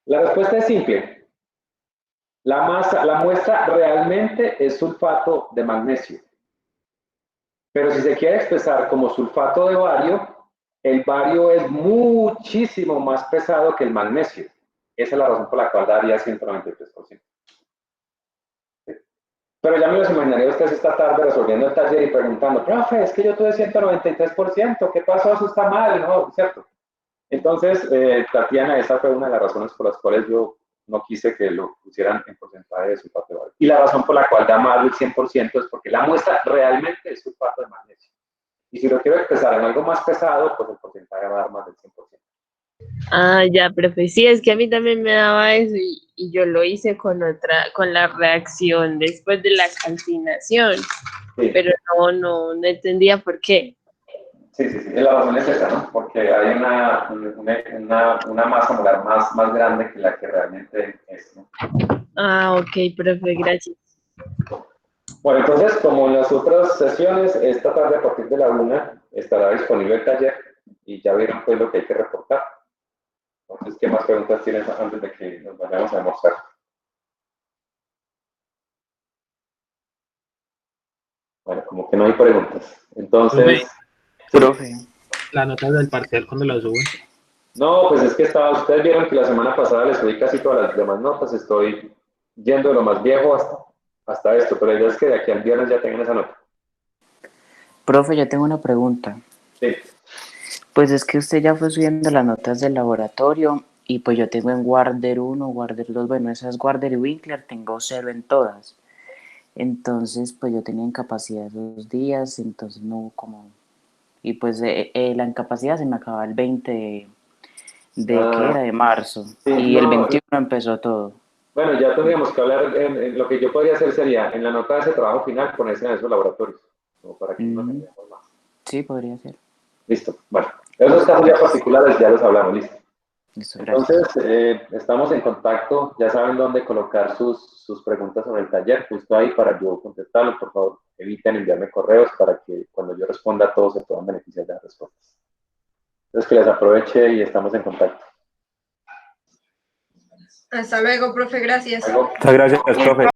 La respuesta es simple. La muestra realmente es sulfato de magnesio. Pero si se quiere expresar como sulfato de bario, el bario es muchísimo más pesado que el magnesio. Esa es la razón por la cual daría 193%. Pero ya me los imaginaría ustedes esta tarde resolviendo el taller y preguntando, profe, es que yo tuve 193%, ¿qué pasó? Eso está mal, ¿no? ¿Cierto? Entonces, Tatiana, esa fue una de las razones por las cuales yo no quise que lo pusieran en porcentaje de sulfato de bario. Y la razón por la cual da más del 100% es porque la muestra realmente es sulfato de magnesio. Y si lo quiero expresar en algo más pesado, pues el porcentaje va a dar más del 100%. Ah, ya, profe, sí, es que a mí también me daba eso y yo lo hice con la reacción después de la calcinación, Sí. pero no entendía por qué. Sí, la razón es esa, ¿no? Porque hay una masa molar más grande que la que realmente es, ¿no? Ah, ok, profe, gracias. Bueno, entonces, como en las otras sesiones, esta tarde a partir de la 1 estará disponible el taller y ya vieron pues lo que hay que reportar. Entonces, ¿qué más preguntas tienen antes de que nos vayamos a almorzar? Bueno, como que no hay preguntas. Entonces, profe, la nota del parcial, ¿cuándo la suben? No, pues es que ustedes vieron que la semana pasada les subí casi todas las demás notas, estoy yendo de lo más viejo hasta esto, pero la idea es que de aquí al viernes ya tengan esa nota. Profe, yo tengo una pregunta. Sí. Pues es que usted ya fue subiendo las notas del laboratorio y pues yo tengo en Warder 1, Warder 2, bueno, esas Warder y Winkler tengo 0 en todas. Entonces, pues yo tenía incapacidad esos días, entonces no hubo como... Y pues la incapacidad se me acaba el 20 ¿qué era? De marzo. Sí, Y el 21 empezó todo. Bueno, ya tendríamos que hablar, lo que yo podría hacer sería, en la nota de ese trabajo final, ponerse en esos laboratorios, como para que no tengamos más. Sí, podría ser. Listo, bueno, esos casos ya particulares ya los hablamos, listo. Listo, entonces, estamos en contacto, ya saben dónde colocar sus preguntas sobre el taller, justo ahí para yo contestarlos, por favor, eviten enviarme correos para que cuando yo responda todos se puedan beneficiar de las respuestas. Entonces, que les aproveche y estamos en contacto. Hasta luego, profe, gracias. Muchas gracias, profe.